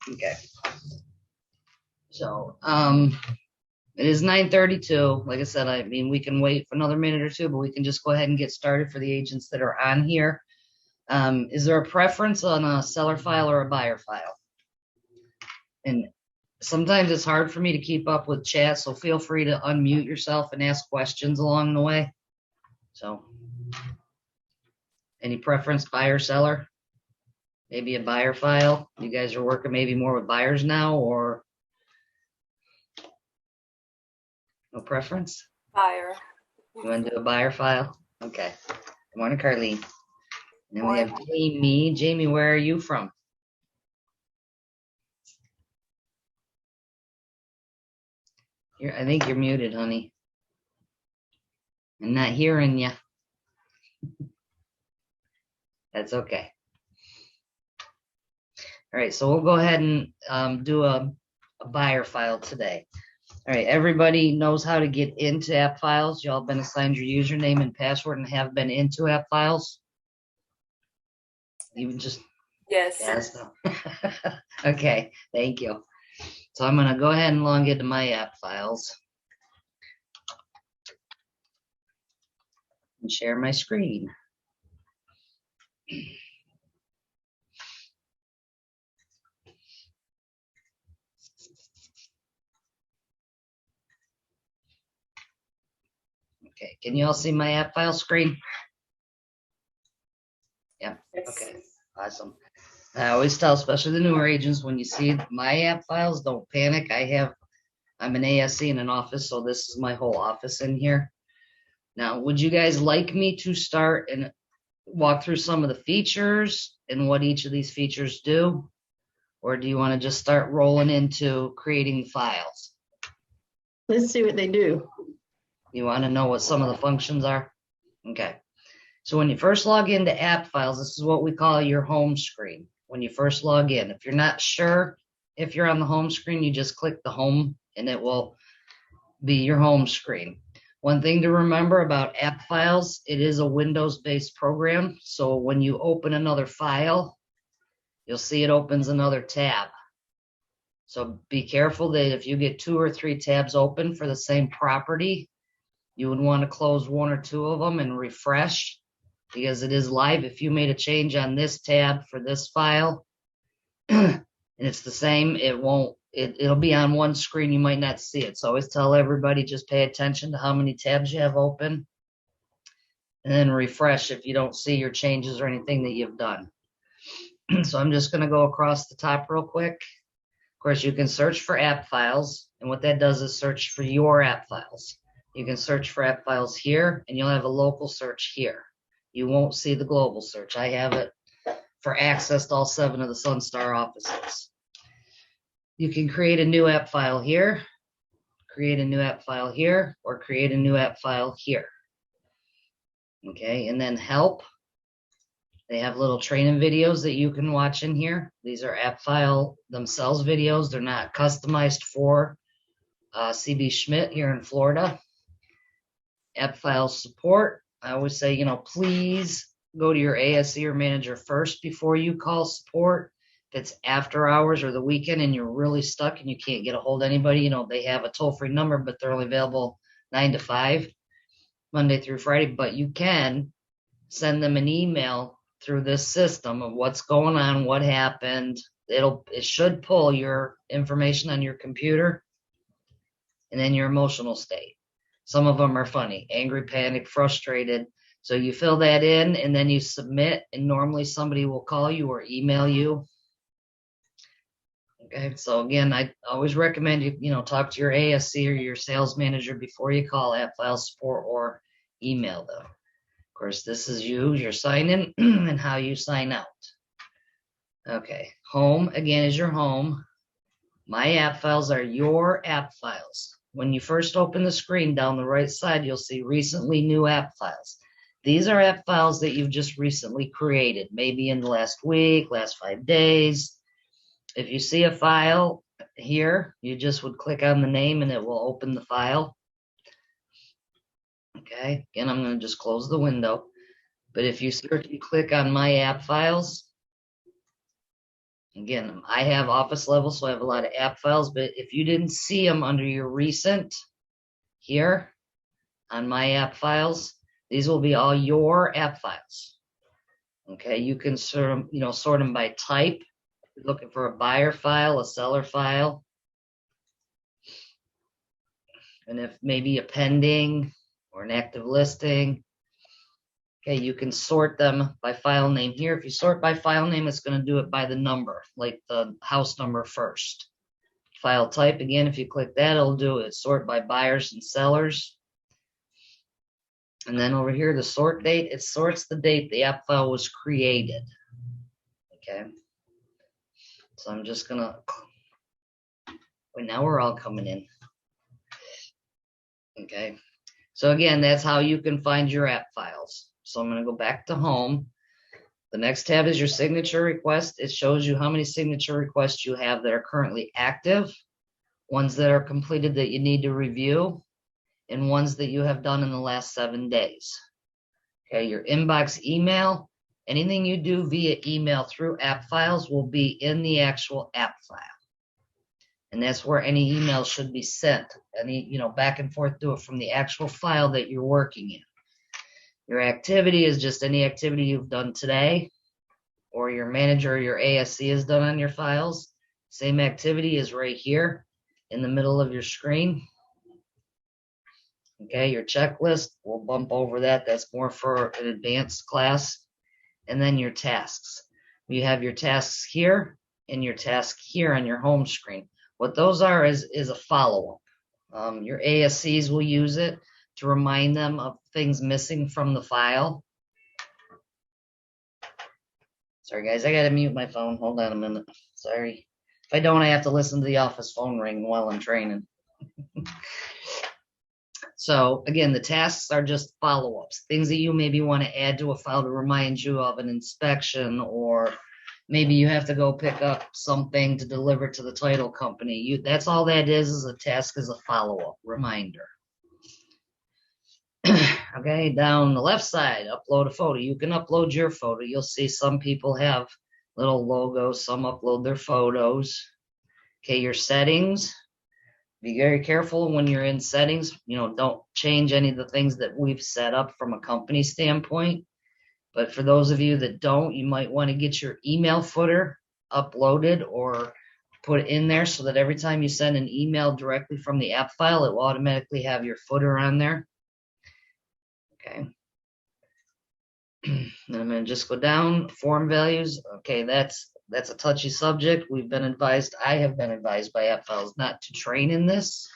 Okay. So, it is 9:32. Like I said, I mean, we can wait for another minute or two, but we can just go ahead and get started for the agents that are on here. Is there a preference on a seller file or a buyer file? And sometimes it's hard for me to keep up with chat, so feel free to unmute yourself and ask questions along the way. So, any preference, buyer, seller? Maybe a buyer file? You guys are working maybe more with buyers now, or no preference? Buyer. You want to do a buyer file? Okay. Good morning, Carlene. And then we have Jamie. Jamie, where are you from? I think you're muted, honey. I'm not hearing you. That's okay. All right, so we'll go ahead and do a buyer file today. All right, everybody knows how to get into Appfiles. Y'all been assigned your username and password and have been into Appfiles? You just Yes. Okay, thank you. So I'm going to go ahead and log into my Appfiles and share my screen. Okay, can you all see my Appfile screen? Yeah, okay, awesome. I always tell, especially the newer agents, when you see my Appfiles, don't panic. I'm an ASC in an office, so this is my whole office in here. Now, would you guys like me to start and walk through some of the features and what each of these features do? Or do you want to just start rolling into creating files? Let's see what they do. You want to know what some of the functions are? Okay. So when you first log into Appfiles, this is what we call your home screen. When you first log in, if you're not sure if you're on the home screen, you just click the home and it will be your home screen. One thing to remember about Appfiles, it is a Windows-based program. So when you open another file, you'll see it opens another tab. So be careful that if you get 2 or 3 tabs open for the same property, you would want to close 1 or 2 of them and refresh, because it is live. If you made a change on this tab for this file and it's the same, it'll be on one screen. You might not see it. So I always tell everybody, just pay attention to how many tabs you have open and then refresh if you don't see your changes or anything that you've done. So I'm just going to go across the top real quick. Of course, you can search for app files, and what that does is search for your app files. You can search for app files here, and you'll have a local search here. You won't see the global search. I have it for access to all 7 of the Sunstar offices. You can create a new app file here, create a new app file here, or create a new app file here. Okay, and then help. They have little training videos that you can watch in here. These are Appfile themselves videos. They're not customized for CB Schmidt here in Florida. Appfile support. I always say, please go to your ASC or manager first before you call support. If it's after hours or the weekend and you're really stuck and you can't get a hold of anybody, they have a toll-free number, but they're only available 9 to 5, Monday through Friday. But you can send them an email through this system of what's going on, what happened. It should pull your information on your computer and then your emotional state. Some of them are funny: angry, panic, frustrated. So you fill that in and then you submit, and normally somebody will call you or email you. Okay, so again, I always recommend you talk to your ASC or your sales manager before you call Appfile support or email them. Of course, this is your sign in and how you sign out. Okay, home again is your home. My app files are your app files. When you first open the screen down the right side, you'll see recently new app files. These are app files that you've just recently created, maybe in the last week, last 5 days. If you see a file here, you just would click on the name and it will open the file. Okay, again, I'm going to just close the window. But if you click on my app files, Again, I have office level, so I have a lot of app files, but if you didn't see them under your recent here on my app files, these will be all your app files. Okay, you can sort them, sort them by type. If you're looking for a buyer file, a seller file, and if maybe a pending or an active listing. Okay, you can sort them by file name here. If you sort by file name, it's going to do it by the number, like the house number first. File type, again, if you click that, it'll do it. Sort by buyers and sellers. And then over here, the sort date, it sorts the date the app file was created. Okay. So I'm just going to, wait, now we're all coming in. Okay. So again, that's how you can find your app files. So I'm going to go back to home. The next tab is your signature request. It shows you how many signature requests you have that are currently active, ones that are completed that you need to review, and ones that you have done in the last 7 days. Okay, your inbox email, anything you do via email through Appfiles will be in the actual app file. And that's where any email should be sent. Any, back and forth, do it from the actual file that you're working in. Your activity is just any activity you've done today, or your manager or your ASC has done on your files. Same activity is right here in the middle of your screen. Okay, your checklist, we'll bump over that. That's more for an advanced class. And then your tasks. You have your tasks here and your task here on your home screen. What those are is a follow-up. Your ASCs will use it to remind them of things missing from the file. Sorry, guys, I got to mute my phone. Hold on a minute. Sorry. If I don't, I have to listen to the office phone ring while I'm training. So, again, the tasks are just follow-ups, things that you maybe want to add to a file to remind you of an inspection, or maybe you have to go pick up something to deliver to the title company. That's all that is a task, is a follow-up reminder. Okay, down the left side, upload a photo. You can upload your photo. You'll see some people have little logos, some upload their photos. Okay, your settings. Be very careful when you're in settings. Don't change any of the things that we've set up from a company standpoint. But for those of you that don't, you might want to get your email footer uploaded or put in there so that every time you send an email directly from the app file, it will automatically have your footer on there. Okay. And I'm going to just go down, form values. Okay, that's a touchy subject. I have been advised by Appfiles not to train in this,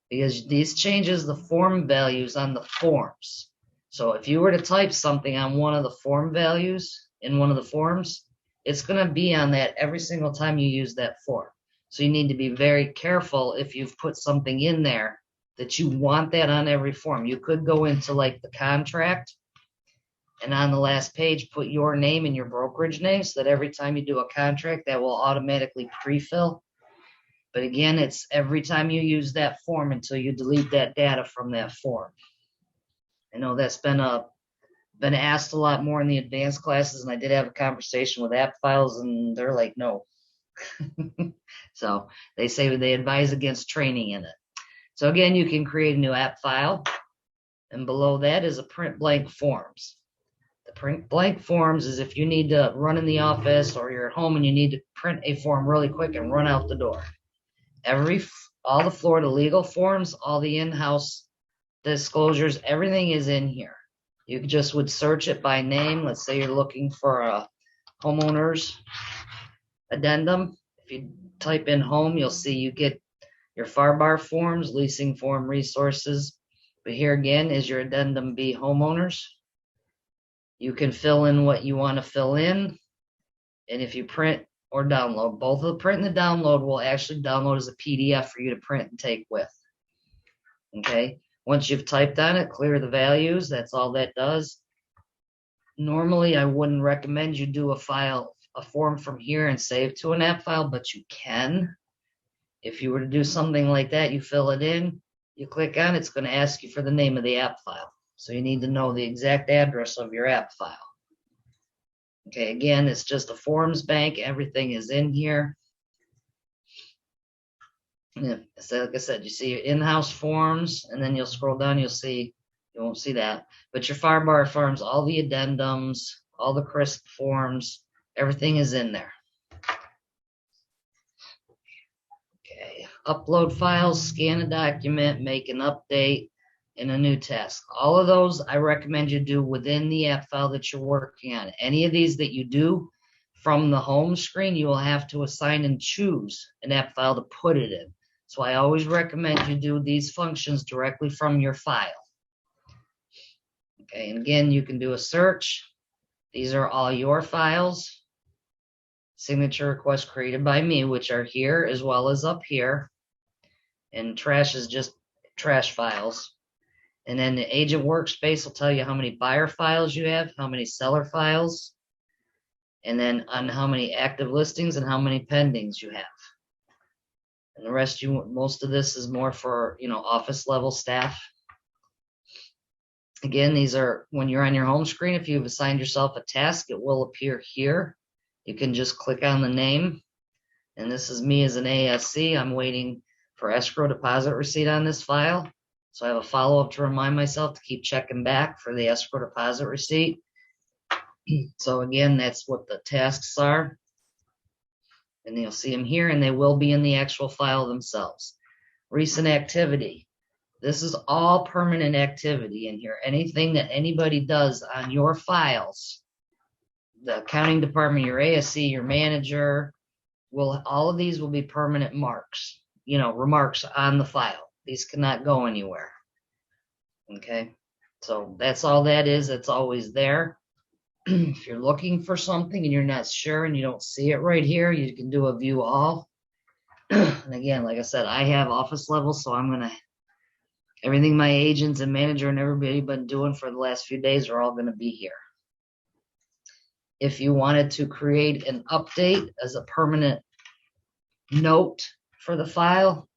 because these changes the form values on the forms. So if you were to type something on one of the form values in one of the forms, it's going to be on that every single time you use that form. So you need to be very careful if you've put something in there that you want that on every form. You could go into like the contract, and on the last page, put your name and your brokerage name, so that every time you do a contract, that will automatically pre-fill. But again, it's every time you use that form until you delete that data from that form. I know that's been asked a lot more in the advanced classes, and I did have a conversation with Appfiles, and they're like, no. So they say they advise against training in it. So again, you can create a new app file, and below that is a print blank forms. The print blank forms is if you need to run in the office or you're at home and you need to print a form really quick and run out the door. All the Florida legal forms, all the in-house disclosures, everything is in here. You just would search it by name. Let's say you're looking for a homeowner's addendum. If you type in home, you'll see you get your FAR forms, leasing form resources. But here again is your addendum B homeowners. You can fill in what you want to fill in. And if you print or download, both the print and the download will actually download as a PDF for you to print and take with. Okay. Once you've typed on it, clear the values. That's all that does. Normally, I wouldn't recommend you do a form from here and save to an app file, but you can. If you were to do something like that, you fill it in, you click on it, it's going to ask you for the name of the app file. So you need to know the exact address of your app file. Okay, again, it's just a forms bank. Everything is in here. Yeah, so like I said, you see your in-house forms, and then you'll scroll down, you won't see that. But your fire bar forms, all the addendums, all the crisp forms, everything is in there. Okay, upload files, scan a document, make an update in a new task. All of those I recommend you do within the app file that you're working on. Any of these that you do from the home screen, you will have to assign and choose an app file to put it in. So I always recommend you do these functions directly from your file. Okay, and again, you can do a search. These are all your files. Signature requests created by me, which are here as well as up here. And trash is just trash files. And then the agent workspace will tell you how many buyer files you have, how many seller files, and then on how many active listings and how many pendings you have. And the rest, most of this is more for, office level staff. Again, these are when you're on your home screen. If you've assigned yourself a task, it will appear here. You can just click on the name. And this is me as an ASC. I'm waiting for escrow deposit receipt on this file. So I have a follow-up to remind myself to keep checking back for the escrow deposit receipt. So again, that's what the tasks are. And you'll see them here, and they will be in the actual file themselves. Recent activity. This is all permanent activity in here. Anything that anybody does on your files, the accounting department, your ASC, your manager, all of these will be permanent marks, remarks on the file. These cannot go anywhere. Okay, so that's all that is. It's always there. If you're looking for something and you're not sure and you don't see it right here, you can do a view all. And again, like I said, I have office level, so everything my agents and manager and everybody been doing for the last few days are all going to be here. If you wanted to create an update as a permanent note for the file,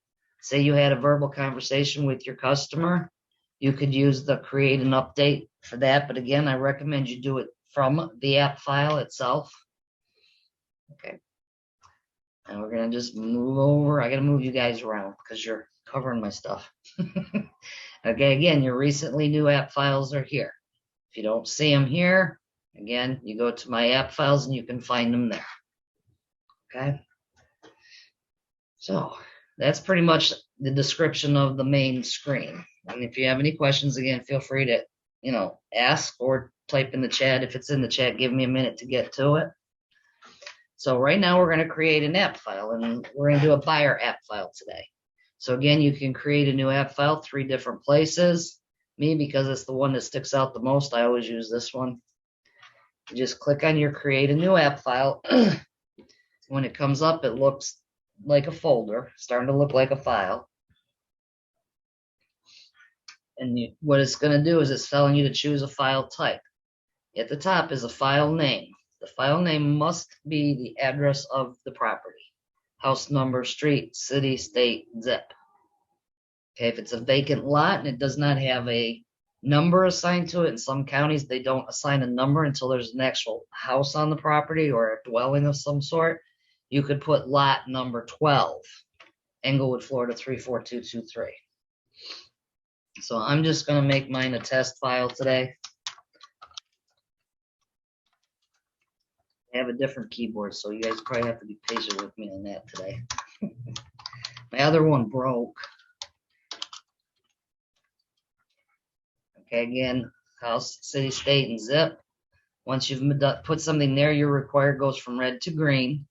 say you had a verbal conversation with your customer, you could use the create an update for that. But again, I recommend you do it from the app file itself. Okay. And we're going to just move over. I got to move you guys around because you're covering my stuff. Okay, again, your recently new app files are here. If you don't see them here, again, you go to my app files and you can find them there. Okay. So that's pretty much the description of the main screen. And if you have any questions, again, feel free to, ask or type in the chat. If it's in the chat, give me a minute to get to it. So right now we're going to create an app file, and we're going to do a buyer app file today. So again, you can create a new app file 3 different places. Me, because it's the one that sticks out the most, I always use this one. You just click on your create a new app file. When it comes up, it looks like a folder, starting to look like a file. And what it's going to do is it's telling you to choose a file type. At the top is a file name. The file name must be the address of the property. House number, street, city, state, zip. Okay, if it's a vacant lot and it does not have a number assigned to it, in some counties they don't assign a number until there's an actual house on the property or a dwelling of some sort, you could put lot number 12, Englewood, Florida 34223. So I'm just going to make mine a test file today. I have a different keyboard, so you guys probably have to be patient with me on that today. My other one broke. Okay, again, house, city, state, and zip. Once you've put something there, your required goes from red to green.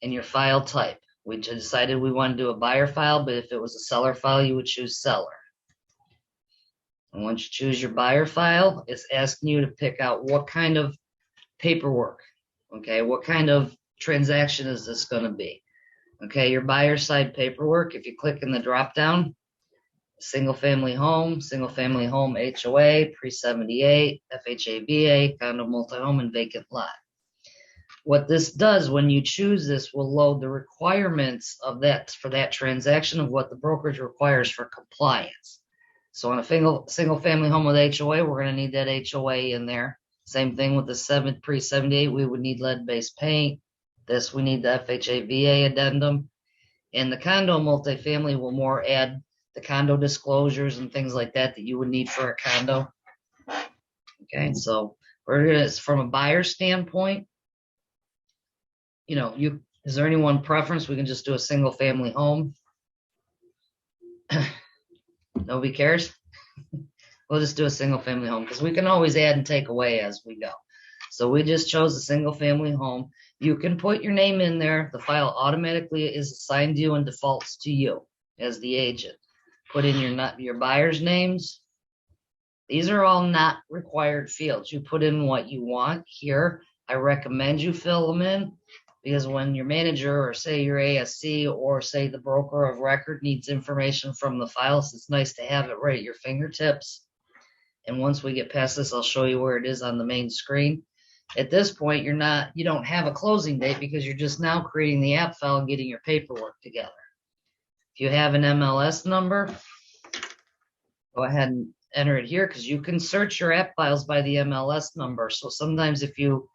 And your file type. We decided we want to do a buyer file, but if it was a seller file, you would choose seller. And once you choose your buyer file, it's asking you to pick out what kind of paperwork. Okay, what kind of transaction is this going to be? Okay, your buyer side paperwork, if you click in the drop down, single family home HOA, pre-78, FHA, VA, condo, multi-home, and vacant lot. What this does when you choose this will load the requirements of that for that transaction of what the brokerage requires for compliance. So on a single family home with HOA, we're going to need that HOA in there. Same thing with the pre-78, we would need lead-based paint. This, we need the FHA VA addendum. And the condo multifamily will more add the condo disclosures and things like that that you would need for a condo. Okay, so from a buyer standpoint, is there any one preference? We can just do a single family home. Nobody cares. We'll just do a single family home because we can always add and take away as we go. So we just chose a single family home. You can put your name in there. The file automatically is assigned to you and defaults to you as the agent. Put in your buyer's names. These are all not required fields. You put in what you want here. I recommend you fill them in because when your manager or say your ASC or say the broker of record needs information from the files, it's nice to have it right at your fingertips. And once we get past this, I'll show you where it is on the main screen. At this point, you don't have a closing date because you're just now creating the app file and getting your paperwork together. If you have an MLS number, go ahead and enter it here because you can search your app files by the MLS number. So sometimes if you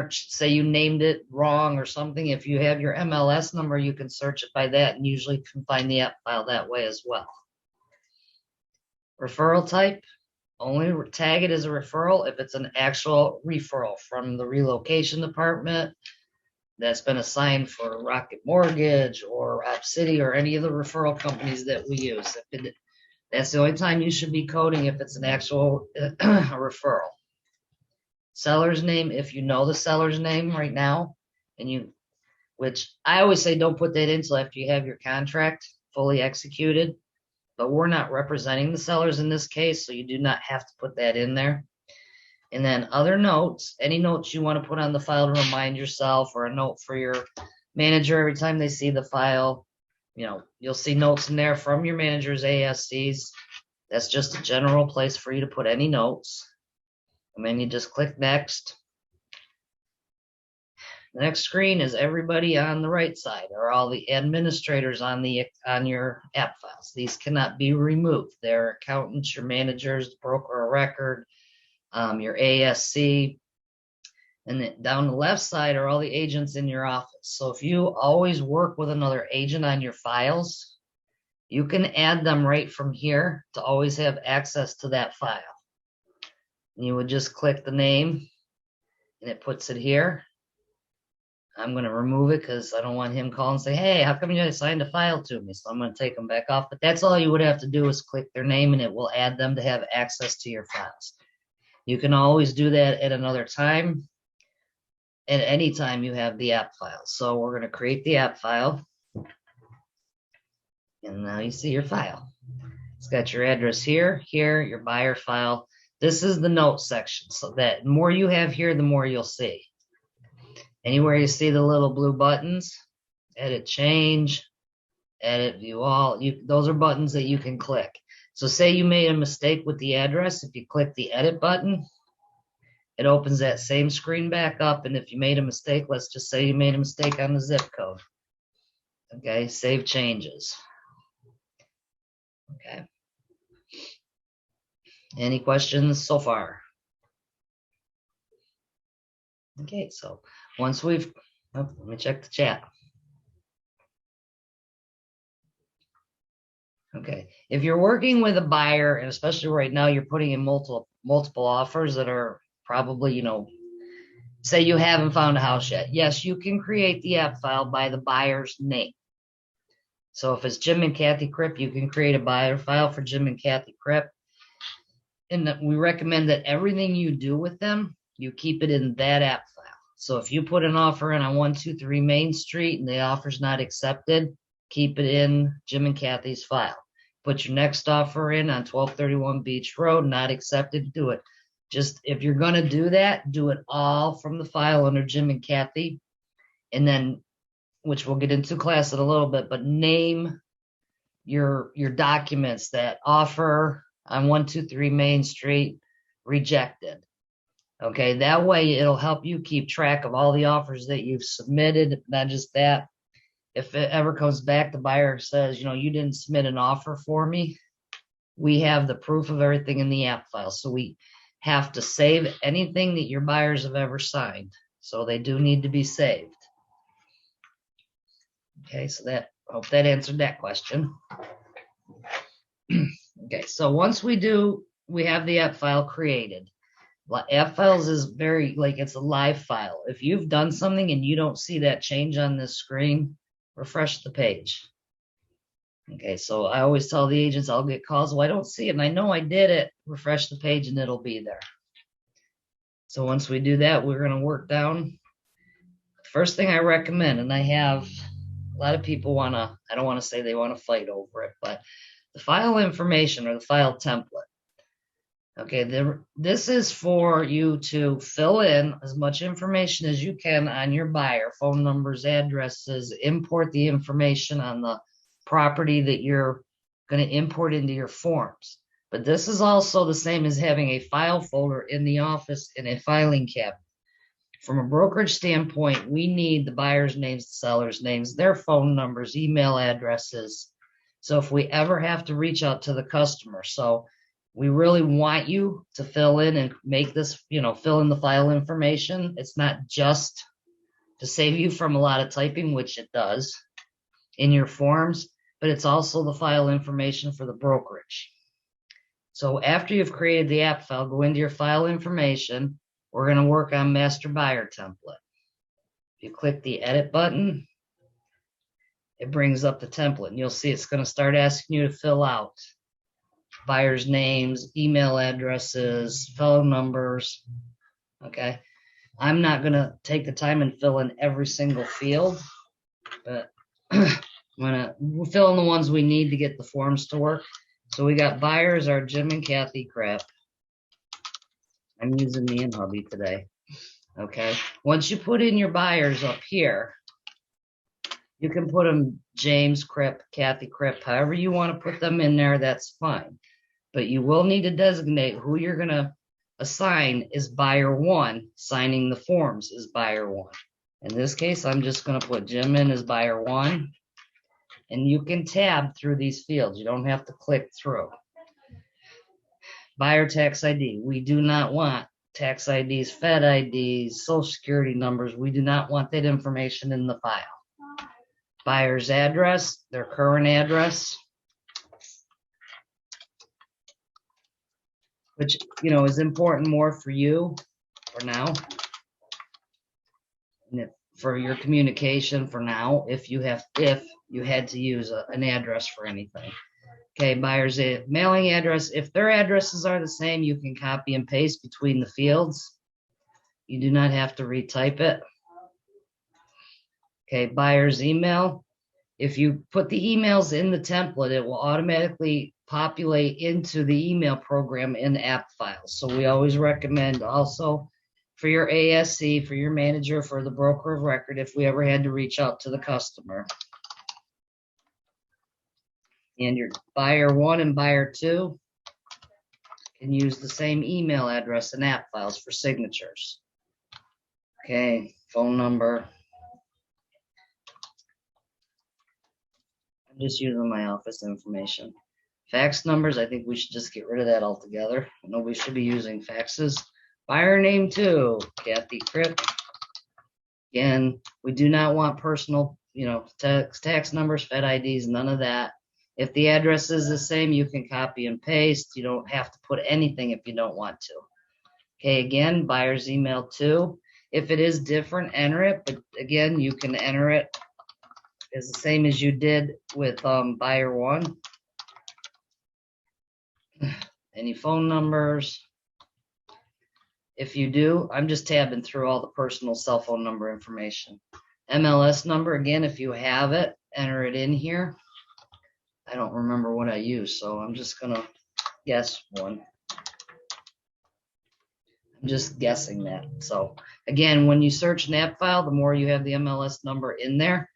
say you named it wrong or something, if you have your MLS number, you can search it by that and usually can find the app file that way as well. Referral type. Only tag it as a referral if it's an actual referral from the relocation department that's been assigned for Rocket Mortgage or App City or any of the referral companies that we use. That's the only time you should be coding if it's an actual referral. Seller's name, if you know the seller's name right now, which I always say don't put that in until after you have your contract fully executed. But we're not representing the sellers in this case, so you do not have to put that in there. And then other notes, any notes you want to put on the file to remind yourself or a note for your manager every time they see the file. You'll see notes in there from your manager's ASCs. That's just a general place for you to put any notes. And then you just click next. The next screen is everybody on the right side, or all the administrators on your app files. These cannot be removed. They're accountants, your managers, the broker of record, your ASC. And then down the left side are all the agents in your office. So if you always work with another agent on your files, you can add them right from here to always have access to that file. And you would just click the name and it puts it here. I'm going to remove it because I don't want him calling and say, hey, how come you assigned a file to me? So I'm going to take them back off. But that's all you would have to do is click their name and it will add them to have access to your files. You can always do that at another time, at any time you have the app file. So we're going to create the app file. And now you see your file. It's got your address here, your buyer file. This is the note section. So that the more you have here, the more you'll see. Anywhere you see the little blue buttons, edit change, edit view all, those are buttons that you can click. So say you made a mistake with the address, if you click the edit button, it opens that same screen back up. And if you made a mistake, let's just say you made a mistake on the zip code. Okay, save changes. Okay. Any questions so far? Okay, so once let me check the chat. Okay, if you're working with a buyer, and especially right now, you're putting in multiple offers that are probably, say you haven't found a house yet. Yes, you can create the app file by the buyer's name. So if it's Jim and Kathy Kripp, you can create a buyer file for Jim and Kathy Kripp. And we recommend that everything you do with them, you keep it in that app file. So if you put an offer in on 123 Main Street and the offer's not accepted, keep it in Jim and Kathy's file. Put your next offer in on 1231 Beach Road, not accepted, do it. Just if you're going to do that, do it all from the file under Jim and Kathy. And then, which we'll get into class in a little bit, but name your documents that offer on 123 Main Street rejected. Okay, that way it'll help you keep track of all the offers that you've submitted. Not just that, if it ever comes back, the buyer says, you didn't submit an offer for me, we have the proof of everything in the app file. So we have to save anything that your buyers have ever signed. So they do need to be saved. Okay, so that, hope that answered that question. Okay, so once we have the app file created. Appfiles is very, like, it's a live file. If you've done something and you don't see that change on this screen, refresh the page. Okay, so I always tell the agents, I'll get calls, well, I don't see it, and I know I did it. Refresh the page and it'll be there. So once we do that, we're going to work down. First thing I recommend, and I have a lot of people I don't want to say they want to fight over it, but the file information or the file template. Okay, this is for you to fill in as much information as you can on your buyer, phone numbers, addresses, import the information on the property that you're going to import into your forms. But this is also the same as having a file folder in the office in a filing cabinet. From a brokerage standpoint, we need the buyer's names, the seller's names, their phone numbers, email addresses. So if we ever have to reach out to the customer, so we really want you to fill in and make this, fill in the file information. It's not just to save you from a lot of typing, which it does in your forms, but it's also the file information for the brokerage. So after you've created the app file, go into your file information. We're going to work on master buyer template. If you click the edit button, it brings up the template, and you'll see it's going to start asking you to fill out buyers' names, email addresses, phone numbers. Okay. I'm not going to take the time and fill in every single field, but we'll fill in the ones we need to get the forms to work. So we got buyers are Jim and Kathy Crap. I'm using me and hubby today. Okay. Once you put in your buyers up here, you can put them James Crip, Kathy Crip, however you want to put them in there, that's fine. But you will need to designate who you're going to assign is buyer one. Signing the forms is buyer one. In this case, I'm just going to put Jim in as buyer one. And you can tab through these fields. You don't have to click through. Buyer tax ID. We do not want tax IDs, Fed IDs, social security numbers. We do not want that information in the file. Buyer's address, their current address, which, is important more for you for now. And for your communication for now, if you had to use an address for anything. Okay, buyer's mailing address. If their addresses are the same, you can copy and paste between the fields. You do not have to retype it. Okay, buyer's email. If you put the emails in the template, it will automatically populate into the email program in Appfiles. So we always recommend also for your ASC, for your manager, for the broker of record, if we ever had to reach out to the customer. And your buyer one and buyer two can use the same email address in Appfiles for signatures. Okay, phone number. I'm just using my office information. Fax numbers, I think we should just get rid of that altogether. Nobody should be using faxes. Buyer name too, Kathy Crip. Again, we do not want personal, tax numbers, Fed IDs, none of that. If the address is the same, you can copy and paste. You don't have to put anything if you don't want to. Okay, again, buyer's email too. If it is different, enter it. But again, you can enter it as the same as you did with buyer one. Any phone numbers? If you do, I'm just tabbing through all the personal cell phone number information. MLS number, again, if you have it, enter it in here. I don't remember what I use, so I'm just going to guess one. I'm just guessing that. So again, when you search an app file, the more you have the MLS number in there,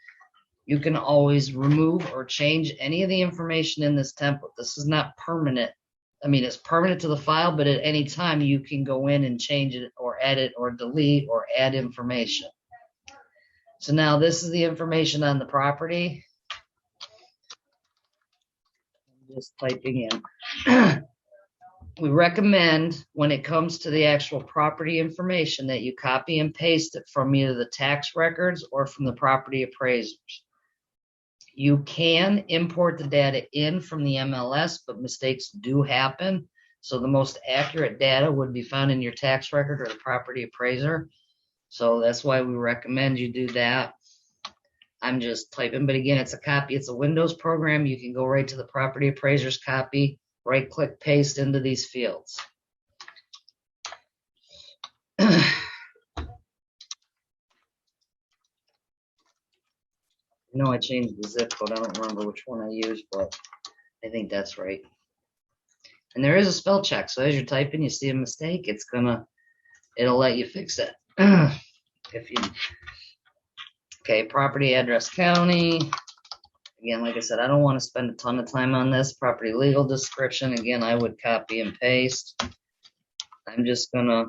you can always remove or change any of the information in this template. This is not permanent. I mean, it's permanent to the file, but at any time you can go in and change it or edit or delete or add information. So now this is the information on the property. I'm just typing in. we recommend when it comes to the actual property information that you copy and paste it from either the tax records or from the property appraisers. You can import the data in from the MLS, but mistakes do happen. So the most accurate data would be found in your tax record or the property appraiser. So that's why we recommend you do that. I'm just typing, but again, it's a copy. It's a Windows program. You can go right to the property appraiser's copy, right click, paste into these fields. I changed the zip code. I don't remember which one I used, but I think that's right. And there is a spell check. So as you're typing, you see a mistake, it'll let you fix it. Okay, property address county. Again, like I said, I don't want to spend a ton of time on this. Property legal description. Again, I would copy and paste. I'm just gonna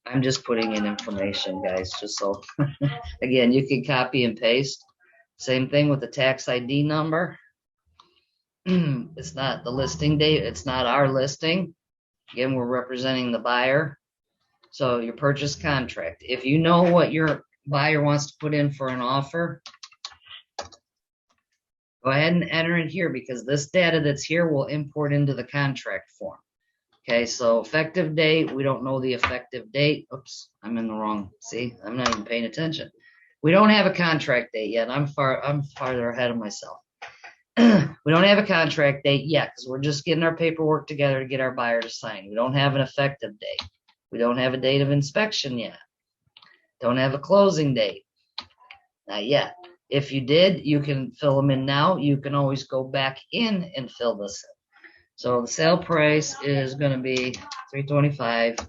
I'm just putting in information, guys, just so, again, you can copy and paste. Same thing with the tax ID number. It's not the listing date. It's not our listing. Again, we're representing the buyer. So your purchase contract. If you know what your buyer wants to put in for an offer, go ahead and enter it here because this data that's here will import into the contract form. Okay, so effective date, we don't know the effective date. Oops, I'm in the wrong. See, I'm not even paying attention. We don't have a contract date yet. I'm farther ahead of myself. We don't have a contract date yet because we're just getting our paperwork together to get our buyer to sign. We don't have an effective date. We don't have a date of inspection yet. Don't have a closing date. Not yet. If you did, you can fill them in now. You can always go back in and fill this in. So the sale price is going to be $325.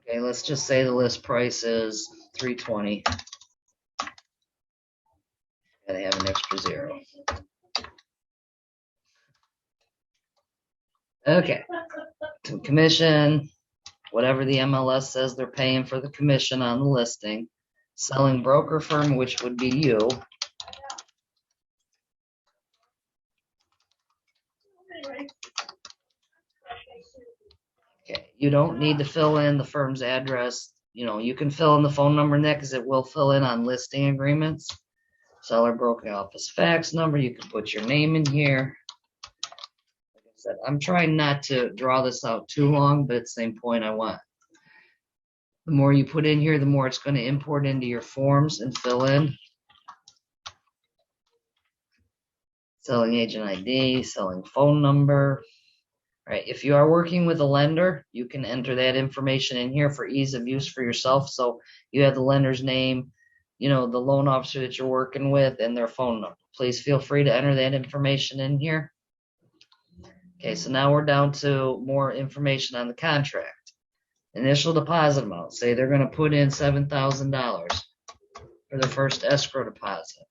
Okay, let's just say the list price is $320. Gotta have an extra zero. Okay, so commission, whatever the MLS says they're paying for the commission on the listing. Selling broker firm, which would be you. Okay, you don't need to fill in the firm's address. You can fill in the phone number in that because it will fill in on listing agreements. Seller broker office fax number. You can put your name in here. Like I said, I'm trying not to draw this out too long, but at the same point, I want the more you put in here, the more it's going to import into your forms and fill in. Selling agent ID, selling phone number. Right. If you are working with a lender, you can enter that information in here for ease of use for yourself. So you have the lender's name, the loan officer that you're working with, and their phone number. Please feel free to enter that information in here. Okay, so now we're down to more information on the contract. Initial deposit amount. Say they're going to put in $7,000 for the first escrow deposit.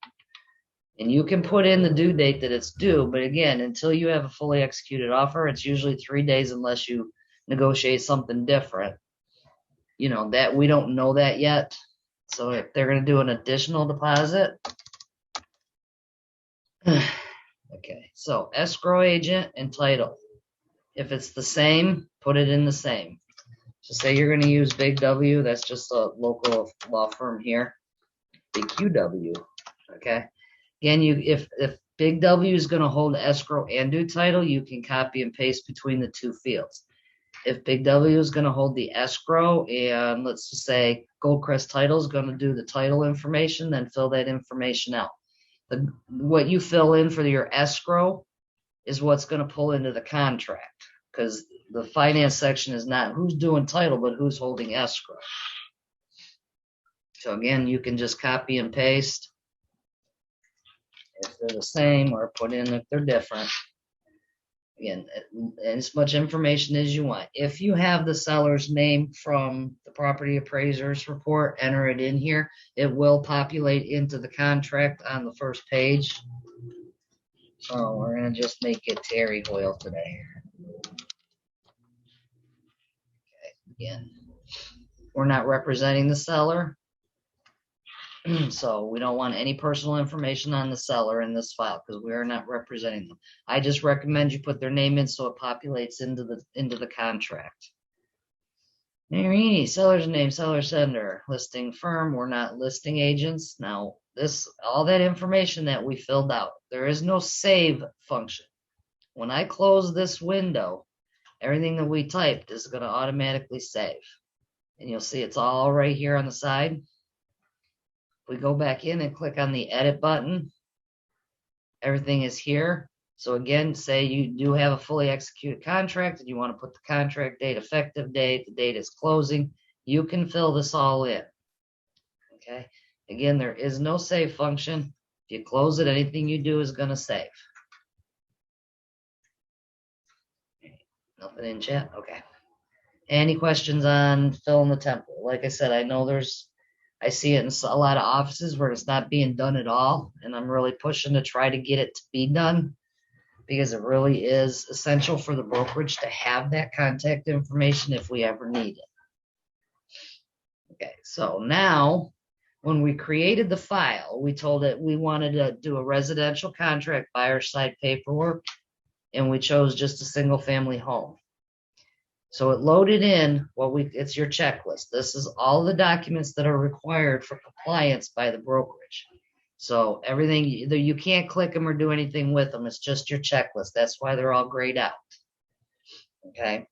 And you can put in the due date that it's due, but again, until you have a fully executed offer, it's usually 3 days unless you negotiate something different. That we don't know that yet. So if they're going to do an additional deposit. Okay, so escrow agent and title. If it's the same, put it in the same. So say you're going to use Big W, that's just a local law firm here. Big QW, okay? Again, if Big W is going to hold escrow and do title, you can copy and paste between the two fields. If Big W is going to hold the escrow and let's just say Goldcrest Title is going to do the title information, then fill that information out. What you fill in for your escrow is what's going to pull into the contract because the finance section is not who's doing title, but who's holding escrow. So again, you can just copy and paste if they're the same or put in if they're different. Again, as much information as you want. If you have the seller's name from the property appraiser's report, enter it in here. It will populate into the contract on the first page. So we're going to just make it Terry Hoyle today. Okay, again, we're not representing the seller. So we don't want any personal information on the seller in this file because we are not representing them. I just recommend you put their name in so it populates into the contract. Marini, seller's name, seller sender, listing firm. We're not listing agents. Now, all that information that we filled out, there is no save function. When I close this window, everything that we typed is going to automatically save. And you'll see it's all right here on the side. If we go back in and click on the edit button, everything is here. So again, say you do have a fully executed contract and you want to put the contract date, effective date, the date is closing, you can fill this all in. Okay. Again, there is no save function. If you close it, anything you do is going to save. Nothing in chat? Okay. Any questions on filling the template? Like I said, I know I see it in a lot of offices where it's not being done at all, and I'm really pushing to try to get it to be done because it really is essential for the brokerage to have that contact information if we ever need it. Okay, so now when we created the file, we told it we wanted to do a residential contract buyer side paperwork, and we chose just a single family home. So it loaded in it's your checklist. This is all the documents that are required for compliance by the brokerage. So everything, you can't click them or do anything with them. It's just your checklist. That's why they're all grayed out. Okay.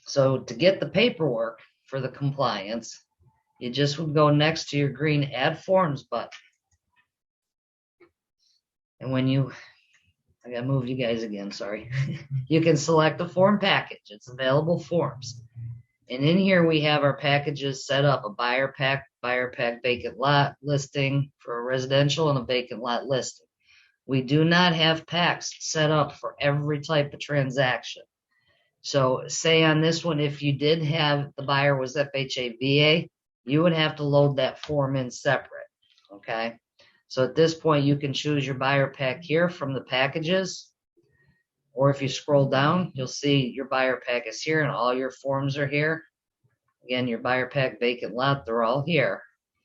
So to get the paperwork for the compliance, you just would go next to your green Add Forms button. And when I gotta move you guys again, sorry. You can select a form package. It's available forms. And in here we have our packages set up, a buyer pack vacant lot listing for a residential and a vacant lot listing. We do not have packs set up for every type of transaction. So say on this one, if you did have the buyer was FHA VA, you would have to load that form in separate. Okay. So at this point, you can choose your buyer pack here from the packages, or if you scroll down, you'll see your buyer pack is here and all your forms are here. Again, your buyer pack vacant lot, they're all here.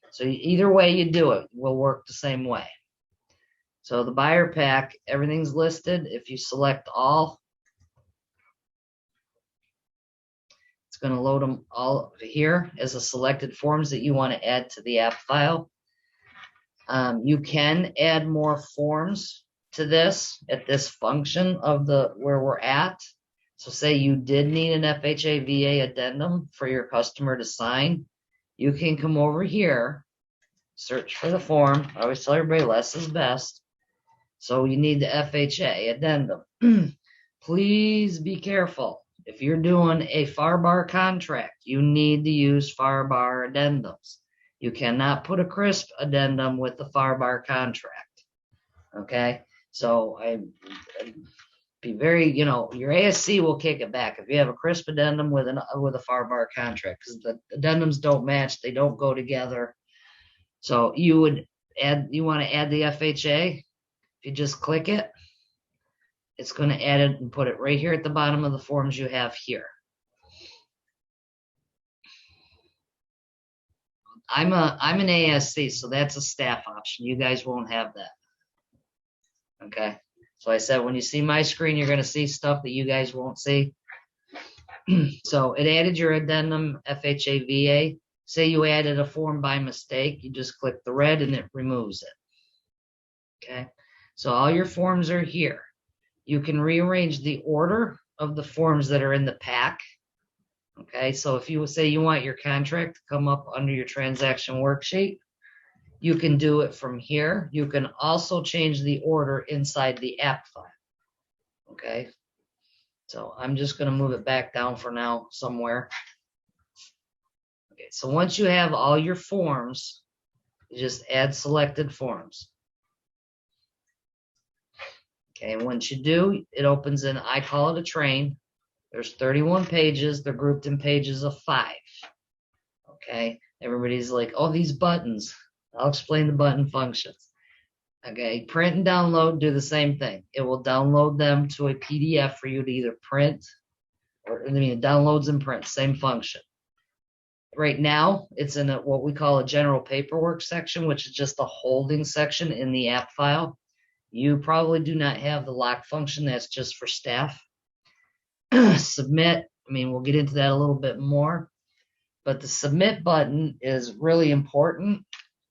So either way you do it, will work the same way. So the buyer pack, everything's listed. If you select all, it's going to load them all here as a selected forms that you want to add to the app file. You can add more forms to this at this function of where we're at. So say you did need an FHA VA addendum for your customer to sign. You can come over here, search for the form. I always tell everybody less is best. So you need the FHA addendum. Please be careful. If you're doing a FAR contract, you need to use FAR addendums. You cannot put a crisp addendum with the FAR contract. Okay, so I be very, your ASC will kick it back if you have a crisp addendum with a FAR contract, because the addendums don't match, they don't go together. So you want to add the FHA. If you just click it, it's going to add it and put it right here at the bottom of the forms you have here. I'm an ASC, so that's a staff option. You guys won't have that. Okay. So I said, when you see my screen, you're going to see stuff that you guys won't see. So it added your addendum FHA VA. Say you added a form by mistake, you just click the red and it removes it. Okay. So all your forms are here. You can rearrange the order of the forms that are in the pack. Okay, so if you say you want your contract to come up under your transaction worksheet, you can do it from here. You can also change the order inside the app file. Okay, so I'm just going to move it back down for now somewhere. Okay, so once you have all your forms, you just add selected forms. Okay, and once you do, it opens in, I call it a train. There's 31 pages. They're grouped in pages of 5. Okay. Everybody's like, oh, these buttons. I'll explain the button functions. Okay. Print and download do the same thing. It will download them to a PDF for you to either print or downloads and print. Same function. right now it's in what we call a general paperwork section, which is just a holding section in the app file. You probably do not have the lock function. That's just for staff. Submit, I mean, we'll get into that a little bit more, but the submit button is really important,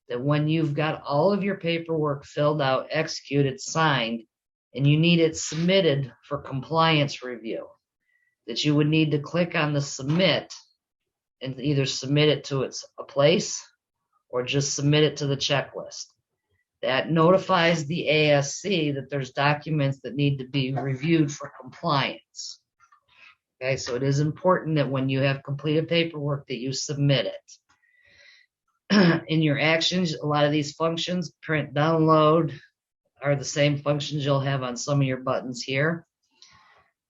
that when you've got all of your paperwork filled out, executed, signed, and you need it submitted for compliance review, that you would need to click on the submit and either submit it to a place or just submit it to the checklist. That notifies the ASC that there's documents that need to be reviewed for compliance. Okay, so it is important that when you have completed paperwork that you submit it. In your actions, a lot of these functions, print, download, are the same functions you'll have on some of your buttons here.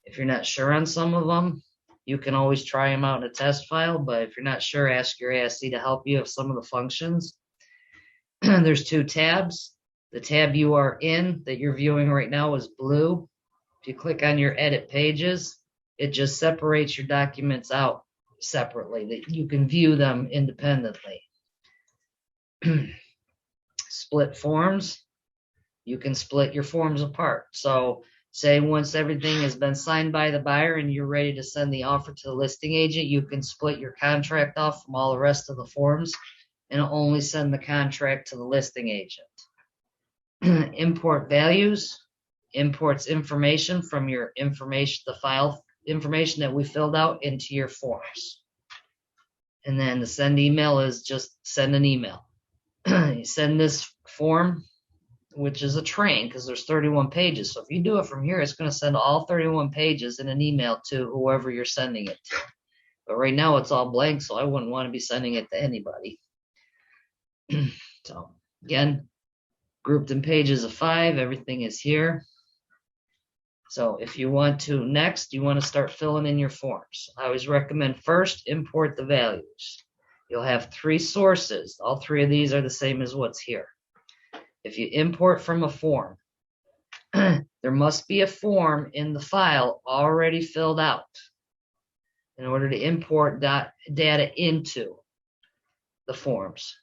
If you're not sure on some of them, you can always try them out in a test file, but if you're not sure, ask your ASC to help you with some of the functions. There's two tabs. The tab you are in that you're viewing right now is blue. If you click on your edit pages, it just separates your documents out separately, that you can view them independently. Split forms. You can split your forms apart. So say once everything has been signed by the buyer and you're ready to send the offer to the listing agent, you can split your contract off from all the rest of the forms and only send the contract to the listing agent. Import values, imports information from your information, the file information that we filled out, into your forms. And then the send email is just send an email. You send this form, which is a train, because there's 31 pages. So if you do it from here, it's going to send all 31 pages in an email to whoever you're sending it to. But right now it's all blank, so I wouldn't want to be sending it to anybody. So again, grouped in pages of 5, everything is here. So if you want to, next, you want to start filling in your forms. I always recommend first import the values. You'll have 3 sources. All 3 of these are the same as what's here. If you import from a form, there must be a form in the file already filled out in order to import data into the forms,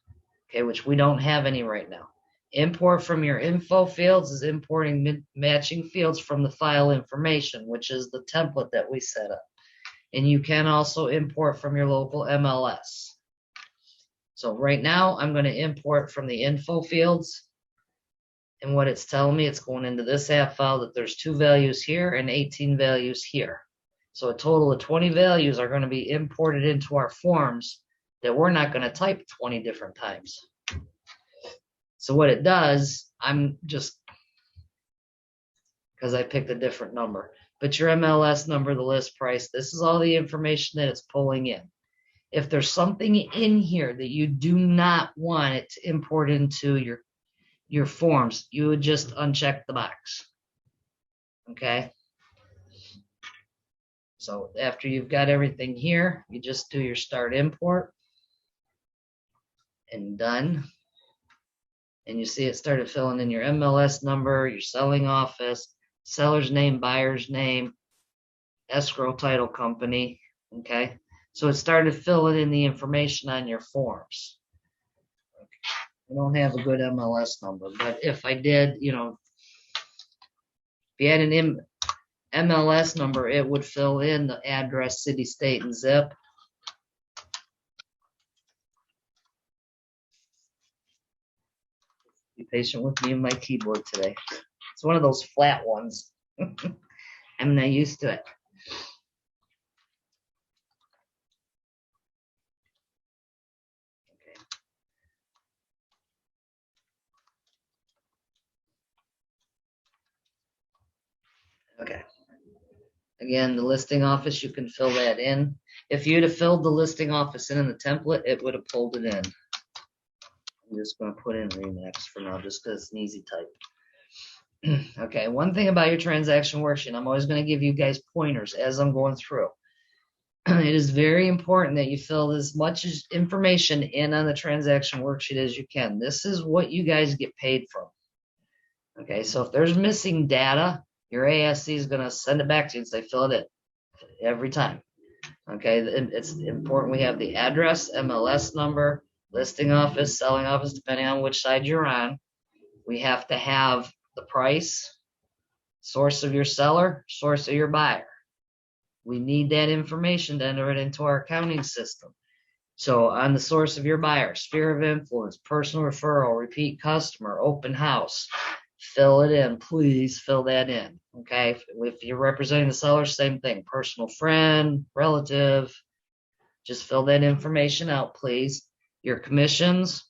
okay, which we don't have any right now. Import from your info fields is importing matching fields from the file information, which is the template that we set up. And you can also import from your local MLS. So right now I'm going to import from the info fields. And what it's telling me, it's going into this app file that there's 2 values here and 18 values here. So a total of 20 values are going to be imported into our forms that we're not going to type 20 different times. So what it does, I'm just, because I picked a different number, but your MLS number, the list price, this is all the information that it's pulling in. If there's something in here that you do not want it to import into your forms, you would just uncheck the box. Okay? So after you've got everything here, you just do your start import and done. And you see it started filling in your MLS number, your selling office, seller's name, buyer's name, escrow title company. Okay? So it started filling in the information on your forms. I don't have a good MLS number, but if I did, you know, if you had an MLS number, it would fill in the address, city, state, and zip. Be patient with me and my keyboard today. It's one of those flat ones. I'm not used to it. Okay. Again, the listing office, you can fill that in. If you'd have filled the listing office in the template, it would have pulled it in. I'm just going to put in Remax for now, just because it's an easy type. Okay, one thing about your transaction worksheet, I'm always going to give you guys pointers as I'm going through. It is very important that you fill as much information in on the transaction worksheet as you can. This is what you guys get paid from. Okay, so if there's missing data, your ASC is going to send it back to you and say, fill it in every time. Okay, it's important we have the address, MLS number, listing office, selling office, depending on which side you're on. We have to have the price, source of your seller, source of your buyer. We need that information to enter it into our accounting system. So on the source of your buyer, sphere of influence, personal referral, repeat customer, open house, fill it in, please fill that in. Okay, if you're representing the seller, same thing, personal friend, relative, just fill that information out, please. Your commissions,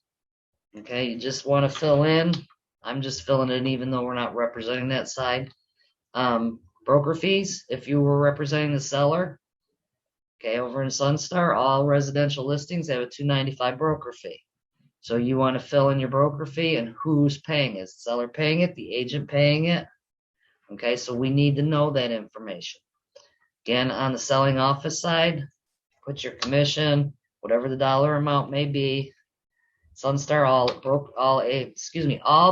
okay, you just want to fill in. I'm just filling it in even though we're not representing that side. Broker fees, if you were representing the seller, okay, over in Sunstar, all residential listings have a $2.95 broker fee. So you want to fill in your broker fee and who's paying it. Is the seller paying it? The agent paying it? Okay, so we need to know that information. Again, on the selling office side, put your commission, whatever the dollar amount may be. Sunstar, all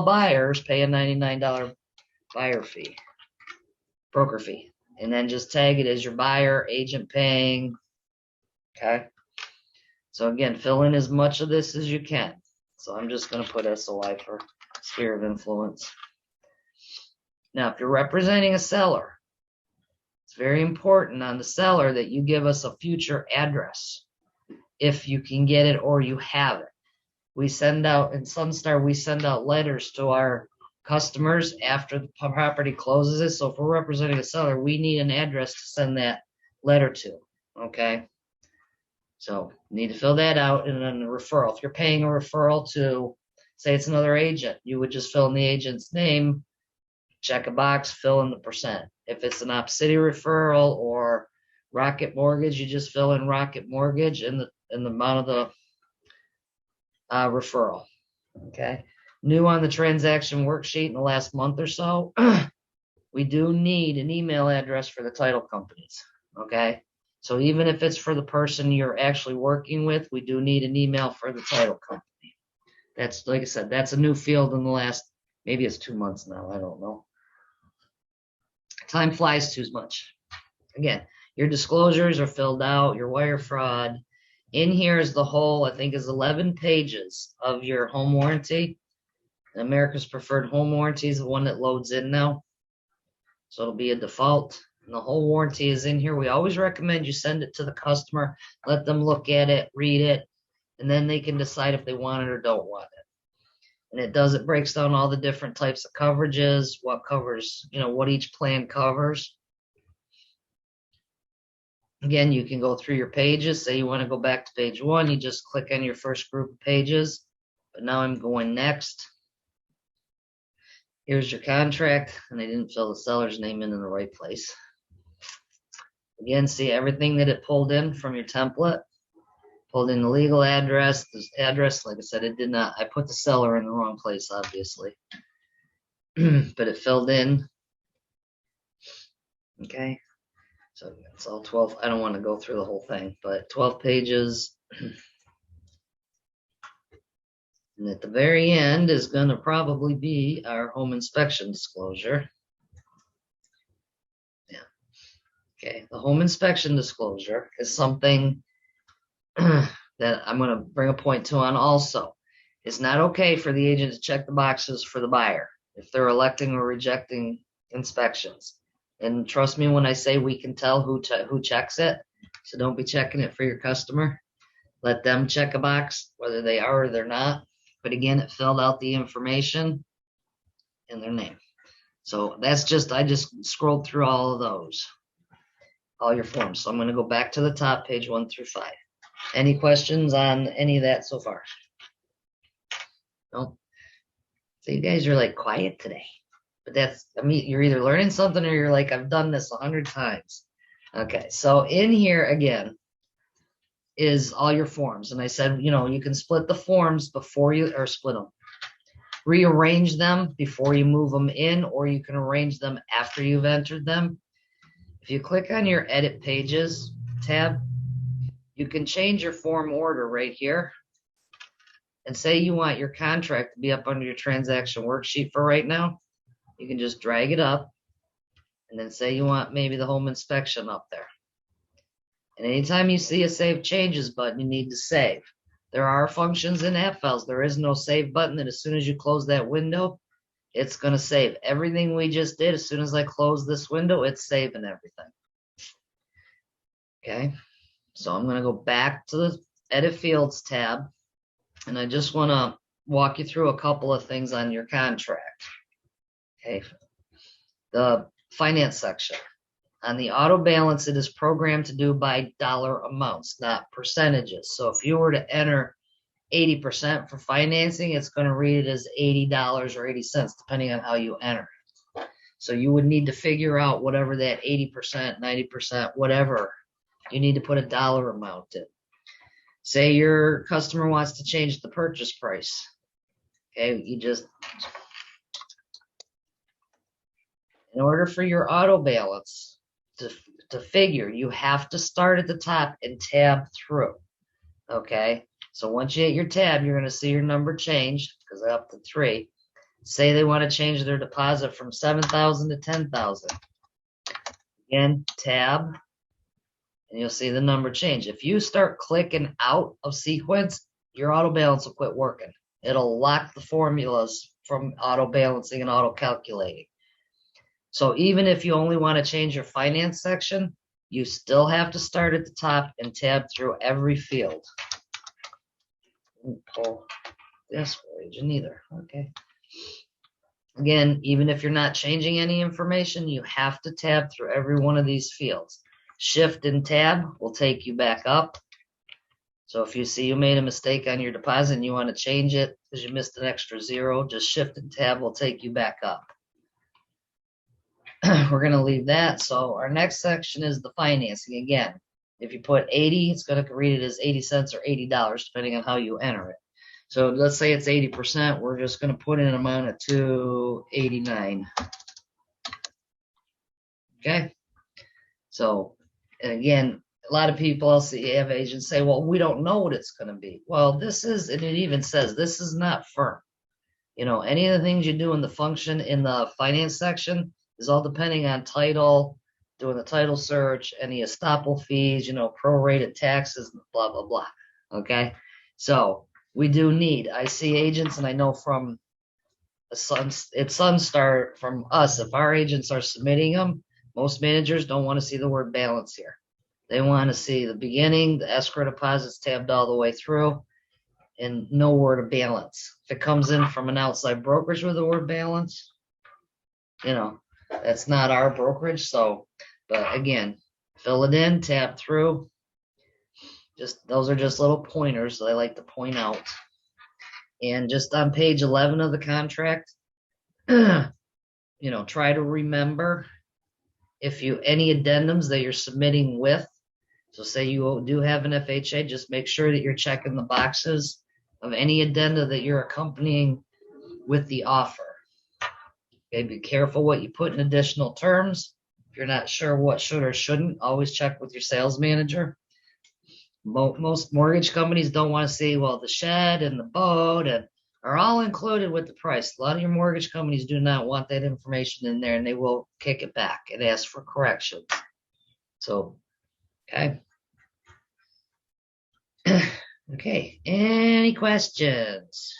buyers pay a $99 buyer fee, broker fee, and then just tag it as your buyer, agent paying. Okay. So again, fill in as much of this as you can. So I'm just going to put SOI for sphere of influence. Now, if you're representing a seller, it's very important on the seller that you give us a future address if you can get it or you have it. We send out, in Sunstar, we send out letters to our customers after the property closes it. So if we're representing a seller, we need an address to send that letter to. Okay. So you need to fill that out. And then the referral. If you're paying a referral to, say it's another agent, you would just fill in the agent's name, check a box, fill in the percent. If it's an Op City referral or Rocket Mortgage, you just fill in Rocket Mortgage and the amount of the referral. Okay. New on the transaction worksheet in the last month or so, we do need an email address for the title companies. Okay. So even if it's for the person you're actually working with, we do need an email for the title company. That's, like I said, that's a new field in the last, maybe it's 2 months now. I don't know. Time flies too much. Again, your disclosures are filled out, your wire fraud. In here is the whole, I think is 11 pages of your home warranty. America's Preferred Home Warranty is the one that loads in now. So it'll be a default. And the whole warranty is in here. We always recommend you send it to the customer, let them look at it, read it, and then they can decide if they want it or don't want it. And it breaks down all the different types of coverages, what covers, what each plan covers. Again, you can go through your pages. Say you want to go back to page 1, you just click on your first group of pages. But now I'm going next. Here's your contract, and I didn't fill the seller's name in the right place. Again, see everything that it pulled in from your template. Pulled in the legal address. This address, like I said, it did not. I put the seller in the wrong place, obviously. But it filled in. Okay. So it's all 12. I don't want to go through the whole thing, but 12 pages. And at the very end is going to probably be our home inspection disclosure. Yeah. Okay. The home inspection disclosure is something that I'm going to bring a point to on also. It's not okay for the agent to check the boxes for the buyer if they're electing or rejecting inspections. And trust me when I say we can tell who checks it. So don't be checking it for your customer. Let them check a box, whether they are or they're not. But again, it filled out the information and their name. So that's just, I just scrolled through all of those, all your forms. So I'm going to go back to the top, page 1 through 5. Any questions on any of that so far? No? So you guys are like quiet today. But that's, I mean, you're either learning something or you're like, I've done this 100 times. Okay, so in here again is all your forms. And I said, you can split the forms before you, or split them. Rearrange them before you move them in, or you can arrange them after you've entered them. If you click on your Edit Pages tab, you can change your form order right here. And say you want your contract to be up under your transaction worksheet for right now. You can just drag it up and then say you want maybe the home inspection up there. And anytime you see a Save Changes button, you need to save. There are functions in Appfiles. There is no save button that as soon as you close that window, it's going to save everything we just did. As soon as I close this window, it's saving everything. Okay, so I'm going to go back to the Edit Fields tab, and I just want to walk you through a couple of things on your contract. Okay, the finance section. On the auto balance, it is programmed to do by dollar amounts, not percentages. So if you were to enter 80% for financing, it's going to read it as $80 or 80 cents, depending on how you enter it. So you would need to figure out whatever that 80%, 90%, whatever, you need to put a dollar amount in. Say your customer wants to change the purchase price. Okay, in order for your auto balance to figure, you have to start at the top and tab through. Okay, so once you hit your tab, you're going to see your number change because they're up to 3. Say they want to change their deposit from 7,000 to 10,000. Again, tab, and you'll see the number change. If you start clicking out of sequence, your auto balance will quit working. It'll lock the formulas from auto balancing and auto calculating. So even if you only want to change your finance section, you still have to start at the top and tab through every field. Pull this region either. Okay. Again, even if you're not changing any information, you have to tab through every one of these fields. Shift and tab will take you back up. So if you see you made a mistake on your deposit and you want to change it because you missed an extra 0, just shift and tab will take you back up. We're going to leave that. So our next section is the financing. Again, if you put 80, it's going to read it as 80 cents or $80, depending on how you enter it. So let's say it's 80%. We're just going to put in an amount of $289. Okay. So, and again, a lot of people I'll see have agents say, well, we don't know what it's going to be. Well, this is, and it even says this is not firm. You know, any of the things you do in the function in the finance section is all depending on title, doing the title search, any estoppel fees, you know, prorated taxes, blah, blah, blah. Okay. So we do need, I see agents, and I know from Sunstar from us, if our agents are submitting them, most managers don't want to see the word balance here. They want to see the beginning, the escrow deposits tabbed all the way through, and no word of balance. If it comes in from an outside brokerage with the word balance, you know, that's not our brokerage. So, but again, fill it in, tab through. Just those are just little pointers that I like to point out. And just on page 11 of the contract, you know, try to remember if you any addendums that you're submitting with. So say you do have an FHA, just make sure that you're checking the boxes of any addenda that you're accompanying with the offer. Okay, be careful what you put in additional terms. If you're not sure what should or shouldn't, always check with your sales manager. Most mortgage companies don't want to see, well, the shed and the boat are all included with the price. A lot of your mortgage companies do not want that information in there, and they will kick it back and ask for corrections. So, okay. Okay, any questions?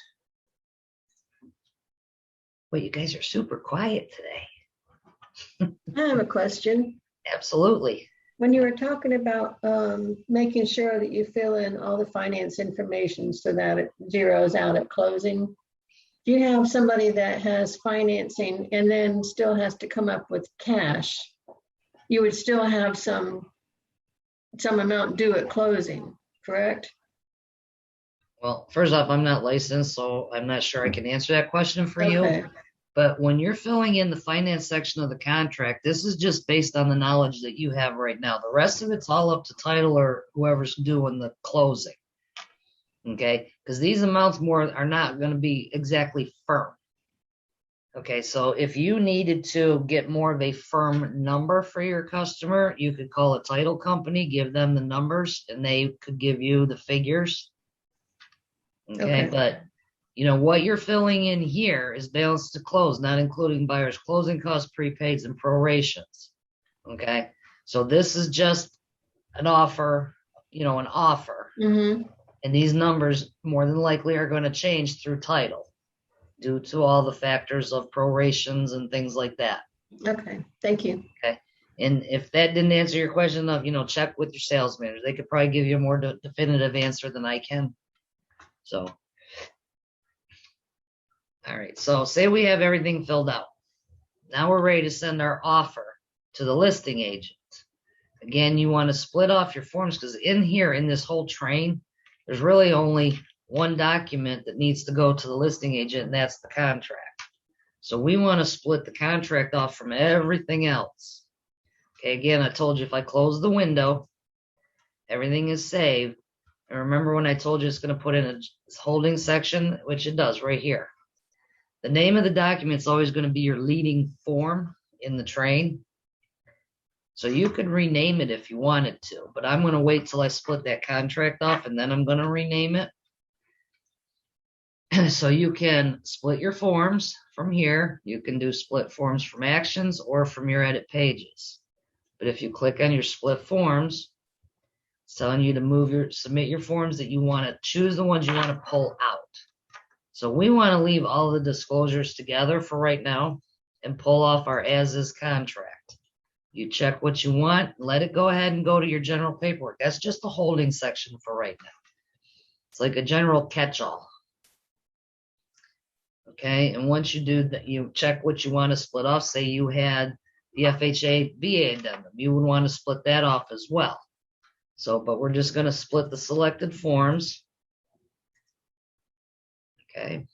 Well, you guys are super quiet today. I have a question. Absolutely. When you were talking about making sure that you fill in all the finance information so that it zeroes out at closing, do you have somebody that has financing and then still has to come up with cash? You would still have some amount due at closing, correct? Well, first off, I'm not licensed, so I'm not sure I can answer that question for you. But when you're filling in the finance section of the contract, this is just based on the knowledge that you have right now. The rest of it's all up to title or whoever's doing the closing. Okay? Because these amounts are not going to be exactly firm. Okay, so if you needed to get more of a firm number for your customer, you could call a title company, give them the numbers, and they could give you the figures. Okay. But you know what you're filling in here is balance to close, not including buyer's closing costs, prepaids, and prorations. Okay, so this is just an offer, an offer. Mm-hmm. And these numbers more than likely are going to change through title due to all the factors of prorations and things like that. Okay, thank you. Okay. And if that didn't answer your question enough, check with your sales manager. They could probably give you a more definitive answer than I can. So, all right. So say we have everything filled out. Now we're ready to send our offer to the listing agent. Again, you want to split off your forms because in here, in this whole train, there's really only one document that needs to go to the listing agent, and that's the contract. So we want to split the contract off from everything else. Okay, again, I told you if I close the window, everything is saved. And remember when I told you it's going to put in a holding section, which it does right here. The name of the document is always going to be your leading form in the train. So you could rename it if you wanted to, but I'm going to wait till I split that contract off and then I'm going to rename it. So you can split your forms from here. You can do split forms from actions or from your edit pages. But if you click on your split forms, it's telling you to submit your forms that you want to choose the ones you want to pull out. So we want to leave all the disclosures together for right now and pull off our as-is contract. You check what you want, let it go ahead and go to your general paperwork. That's just the holding section for right now. It's like a general catch-all. Okay, and once you do that, you check what you want to split off. Say you had the FHA VA addendum. You would want to split that off as well. So, but we're just going to split the selected forms. Okay.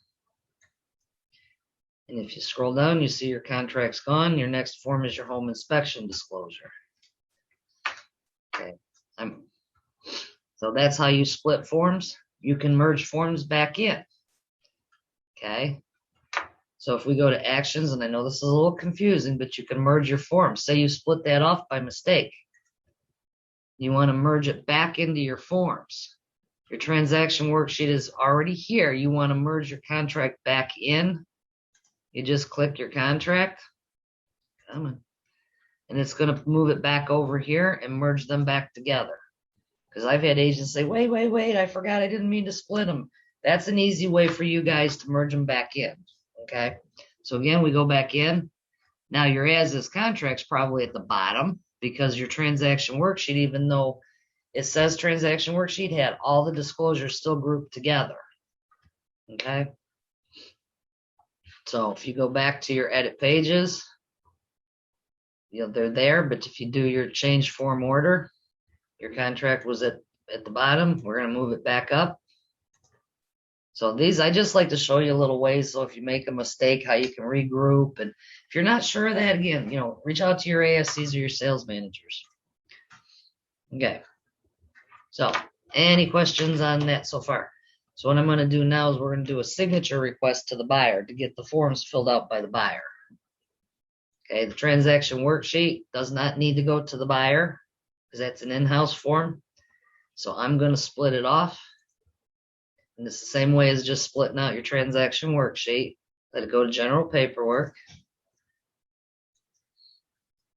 And if you scroll down, you see your contract's gone. Your next form is your home inspection disclosure. Okay. So that's how you split forms. You can merge forms back in. Okay. So if we go to actions, and I know this is a little confusing, but you can merge your forms. Say you split that off by mistake. You want to merge it back into your forms. Your transaction worksheet is already here. You want to merge your contract back in. You just click your contract. Come on. And it's going to move it back over here and merge them back together. Because I've had agents say, wait, I forgot I didn't mean to split them. That's an easy way for you guys to merge them back in. Okay. So again, we go back in. Now your as-is contract's probably at the bottom because your transaction worksheet, even though it says transaction worksheet, had all the disclosures still grouped together. Okay. So if you go back to your edit pages, they're there, but if you do your change form order, your contract was at the bottom. We're going to move it back up. So these, I just like to show you little ways. So if you make a mistake, how you can regroup. And if you're not sure of that, again, reach out to your ASCs or your sales managers. Okay. So any questions on that so far? So what I'm going to do now is we're going to do a signature request to the buyer to get the forms filled out by the buyer. Okay, the transaction worksheet does not need to go to the buyer because that's an in-house form. So I'm going to split it off. And it's the same way as just splitting out your transaction worksheet. Let it go to general paperwork.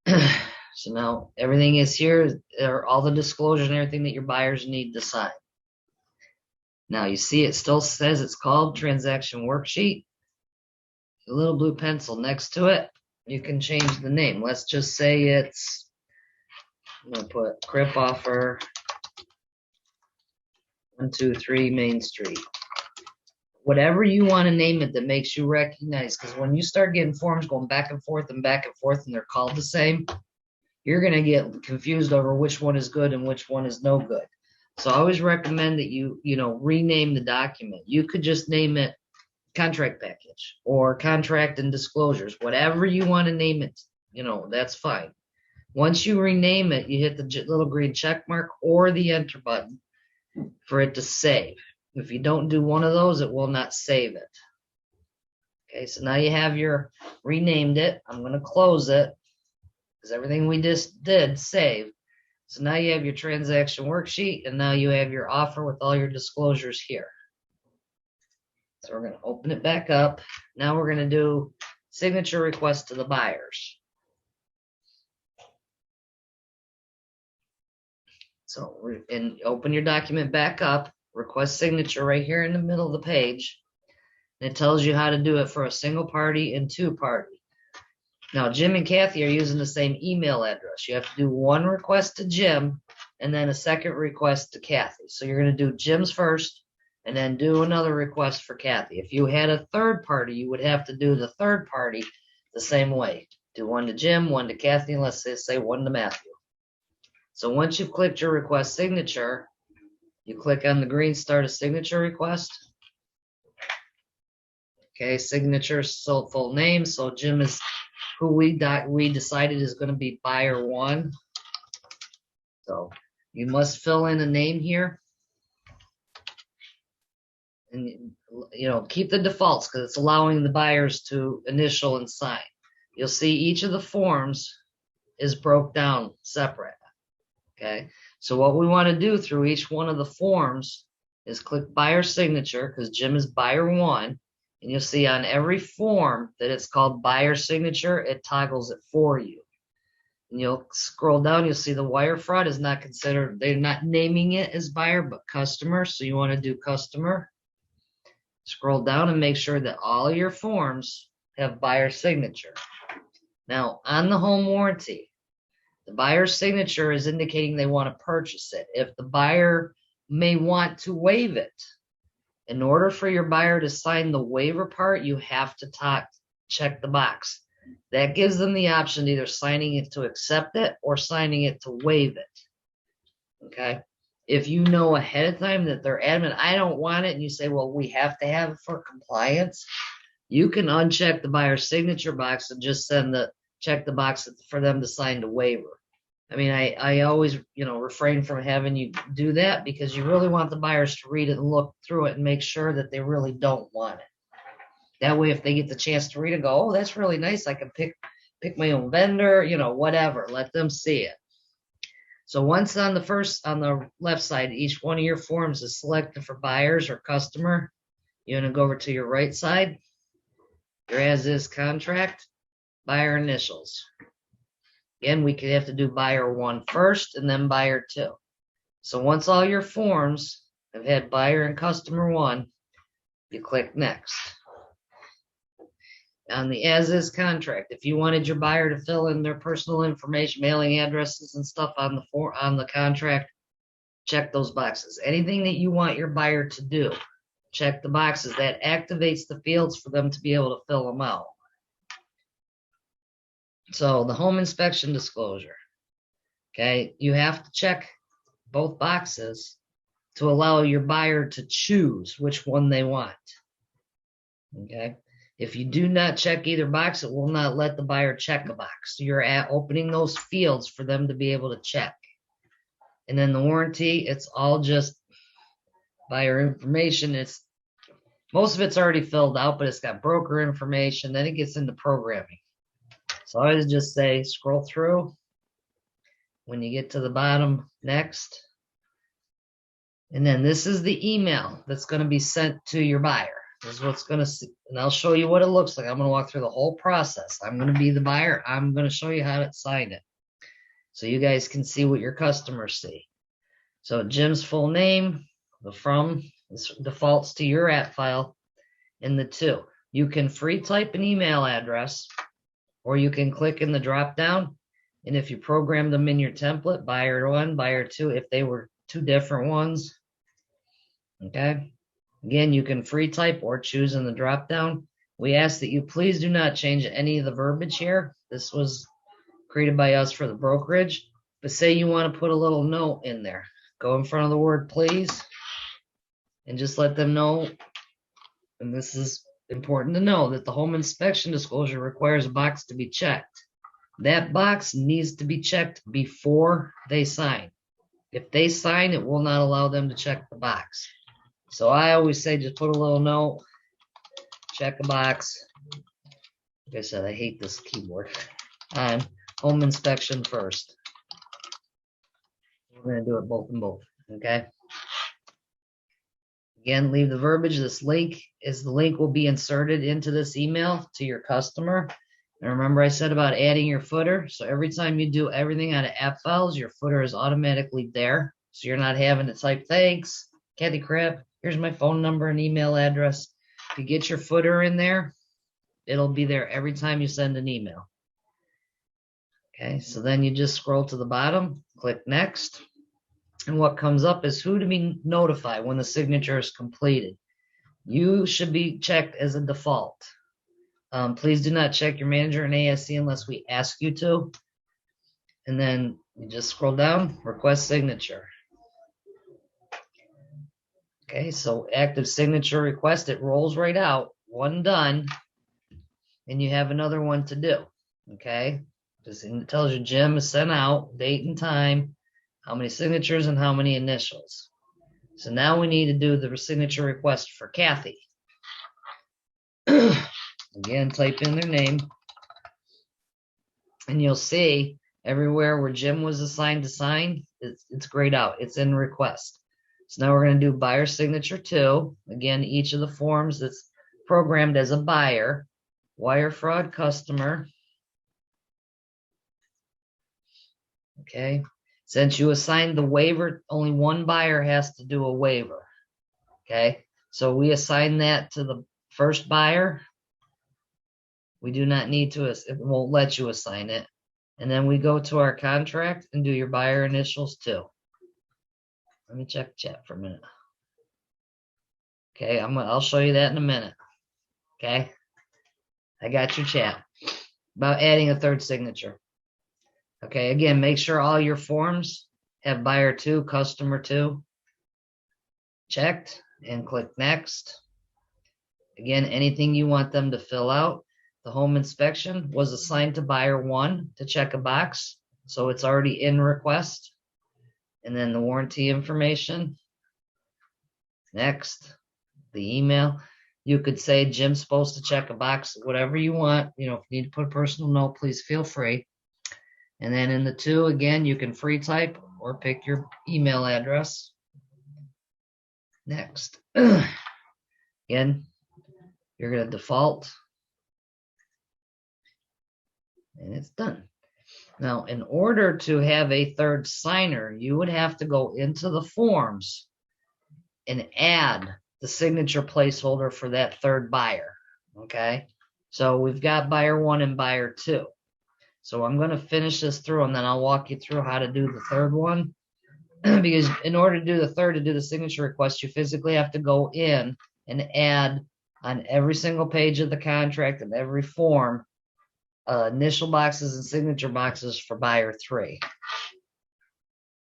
So now everything is here. There are all the disclosures and everything that your buyers need to sign. Now you see it still says it's called transaction worksheet. The little blue pencil next to it, you can change the name. Let's just say it's, I'm going to put CRIP offer 123 Main Street. Whatever you want to name it that makes you recognize, because when you start getting forms going back and forth and they're called the same, you're going to get confused over which one is good and which one is no good. So I always recommend that you rename the document. You could just name it contract package or contract and disclosures, whatever you want to name it, that's fine. Once you rename it, you hit the little green check mark or the enter button for it to save. If you don't do one of those, it will not save it. Okay, so now you have renamed it. I'm going to close it because everything we just did saved. So now you have your transaction worksheet, and now you have your offer with all your disclosures here. So we're going to open it back up. Now we're going to do signature request to the buyers. So, and open your document back up, request signature right here in the middle of the page. And it tells you how to do it for a single party and two party. Now, Jim and Kathy are using the same email address. You have to do one request to Jim and then a second request to Kathy. So you're going to do Jim's first and then do another request for Kathy. If you had a third party, you would have to do the third party the same way. Do one to Jim, one to Kathy, and let's say one to Matthew. So once you've clicked your request signature, you click on the green Start a Signature Request. Okay, signature, so full name. So Jim is who we decided is going to be buyer one. So you must fill in a name here. And, keep the defaults because it's allowing the buyers to initial and sign. You'll see each of the forms is broke down separate. Okay, so what we want to do through each one of the forms is click buyer signature because Jim is buyer one. And you'll see on every form that it's called buyer signature, it toggles it for you. And you'll scroll down, you'll see the wire fraud is not considered, they're not naming it as buyer, but customer. So you want to do customer. Scroll down and make sure that all of your forms have buyer signature. Now, on the home warranty, the buyer's signature is indicating they want to purchase it. If the buyer may want to waive it, in order for your buyer to sign the waiver part, you have to check the box. That gives them the option of either signing it to accept it or signing it to waive it. Okay? If you know ahead of time that they're adamant, I don't want it, and you say, well, we have to have it for compliance, you can uncheck the buyer's signature box and just check the box for them to sign the waiver. I mean, I always, refrain from having you do that because you really want the buyers to read it and look through it and make sure that they really don't want it. That way, if they get the chance to read it, go, oh, that's really nice. I can pick my own vendor, whatever. Let them see it. So once on the left side, each one of your forms is selected for buyers or customer. You're going to go over to your right side, your as-is contract, buyer initials. Again, we could have to do buyer one first and then buyer two. So once all your forms have had buyer and customer one, you click next. On the as-is contract, if you wanted your buyer to fill in their personal information, mailing addresses and stuff on the contract, check those boxes. Anything that you want your buyer to do, check the boxes. That activates the fields for them to be able to fill them out. So the home inspection disclosure, okay, you have to check both boxes to allow your buyer to choose which one they want. Okay, if you do not check either box, it will not let the buyer check a box. So you're opening those fields for them to be able to check. And then the warranty, it's all just buyer information. Most of it's already filled out, but it's got broker information. Then it gets into programming. So I would just say scroll through. When you get to the bottom, next. And then this is the email that's going to be sent to your buyer. This is what's going to see, and I'll show you what it looks like. I'm going to walk through the whole process. I'm going to be the buyer. I'm going to show you how to sign it so you guys can see what your customers see. So Jim's full name, this defaults to your Appfile, and the two. You can free type an email address, or you can click in the drop down, and if you program them in your template, buyer one, buyer two, if they were two different ones, okay? Again, you can free type or choose in the drop down. We ask that you please do not change any of the verbiage here. This was created by us for the brokerage, but say you want to put a little note in there. Go in front of the word please, and just let them know, and this is important to know, that the home inspection disclosure requires a box to be checked. That box needs to be checked before they sign. If they sign, it will not allow them to check the box. So I always say just put a little note, check a box. Like I said, I hate this keyboard. Home inspection first. We're going to do it both and both, okay? Again, leave the verbiage. This link will be inserted into this email to your customer. And remember I said about adding your footer. So every time you do everything out of Appfiles, your footer is automatically there. So you're not having to type, thanks, Kathy Crab, here's my phone number and email address. If you get your footer in there, it'll be there every time you send an email. Okay, so then you just scroll to the bottom, click next. And what comes up is who to be notified when the signature is completed. You should be checked as a default. Please do not check your manager and ASC unless we ask you to. And then you just scroll down, request signature. Okay, so active signature request, it rolls right out, one done, and you have another one to do. Okay, it tells you Jim is sent out, date and time, how many signatures and how many initials. So now we need to do the signature request for Kathy. Again, type in their name, and you'll see everywhere where Jim was assigned to sign, it's grayed out. It's in request. So now we're going to do buyer signature 2. Again, each of the forms that's programmed as a buyer, wire fraud customer. Okay. Since you assigned the waiver, only one buyer has to do a waiver. Okay. So we assign that to the first buyer. We do not need to, it won't let you assign it. And then we go to our contract and do your buyer initials too. Let me check chat for a minute. Okay, I'll show you that in a minute. Okay, I got your chat about adding a third signature. Okay, again, make sure all your forms have buyer 2, customer 2 checked, and click next. Again, anything you want them to fill out. The home inspection was assigned to buyer 1 to check a box, so it's already in request. And then the warranty information. Next, the email. You could say Jim's supposed to check a box, whatever you want. You know, if you need to put a personal note, please feel free. And then in the 2, again, you can free type or pick your email address. Next. Again, you're going to default. And it's done. Now, in order to have a third signer, you would have to go into the forms and add the signature placeholder for that third buyer. Okay, so we've got buyer 1 and buyer 2. So I'm going to finish this through, and then I'll walk you through how to do the third one. Because in order to do the third, to do the signature request, you physically have to go in and add on every single page of the contract and every form initial boxes and signature boxes for buyer 3.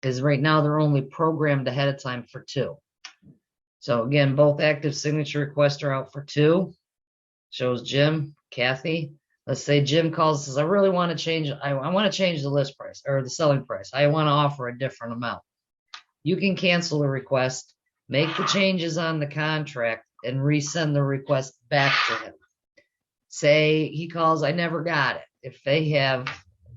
Because right now they're only programmed ahead of time for 2. So again, both active signature requests are out for 2. Shows Jim, Kathy. Let's say Jim calls and says, I really want to change, I want to change the list price or the selling price. I want to offer a different amount. You can cancel the request, make the changes on the contract, and resend the request back to him. Say he calls, I never got it. If they have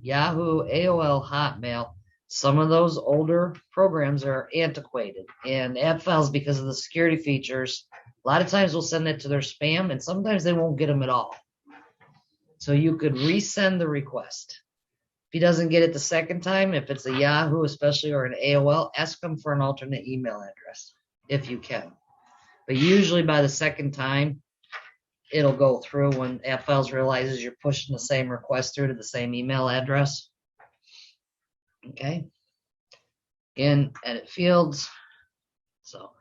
Yahoo, AOL, Hotmail, some of those older programs are antiquated. And Appfiles, because of the security features, a lot of times will send it to their spam, and sometimes they won't get them at all. So you could resend the request. If he doesn't get it the second time, if it's a Yahoo especially or an AOL, ask them for an alternate email address if you can. But usually by the second time, it'll go through when Appfiles realizes you're pushing the same request through to the same email address. Okay. Again, edit fields. So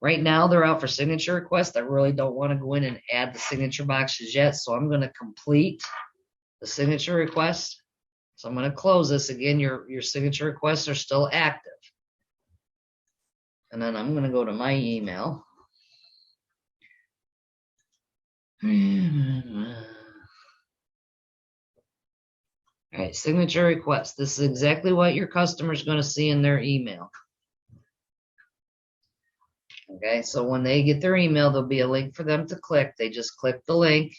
right now they're out for signature requests. I really don't want to go in and add the signature boxes yet. So I'm going to complete the signature request. So I'm going to close this. Again, your signature requests are still active. And then I'm going to go to my email. All right, signature request. This is exactly what your customer is going to see in their email. Okay, so when they get their email, there'll be a link for them to click. They just click the link.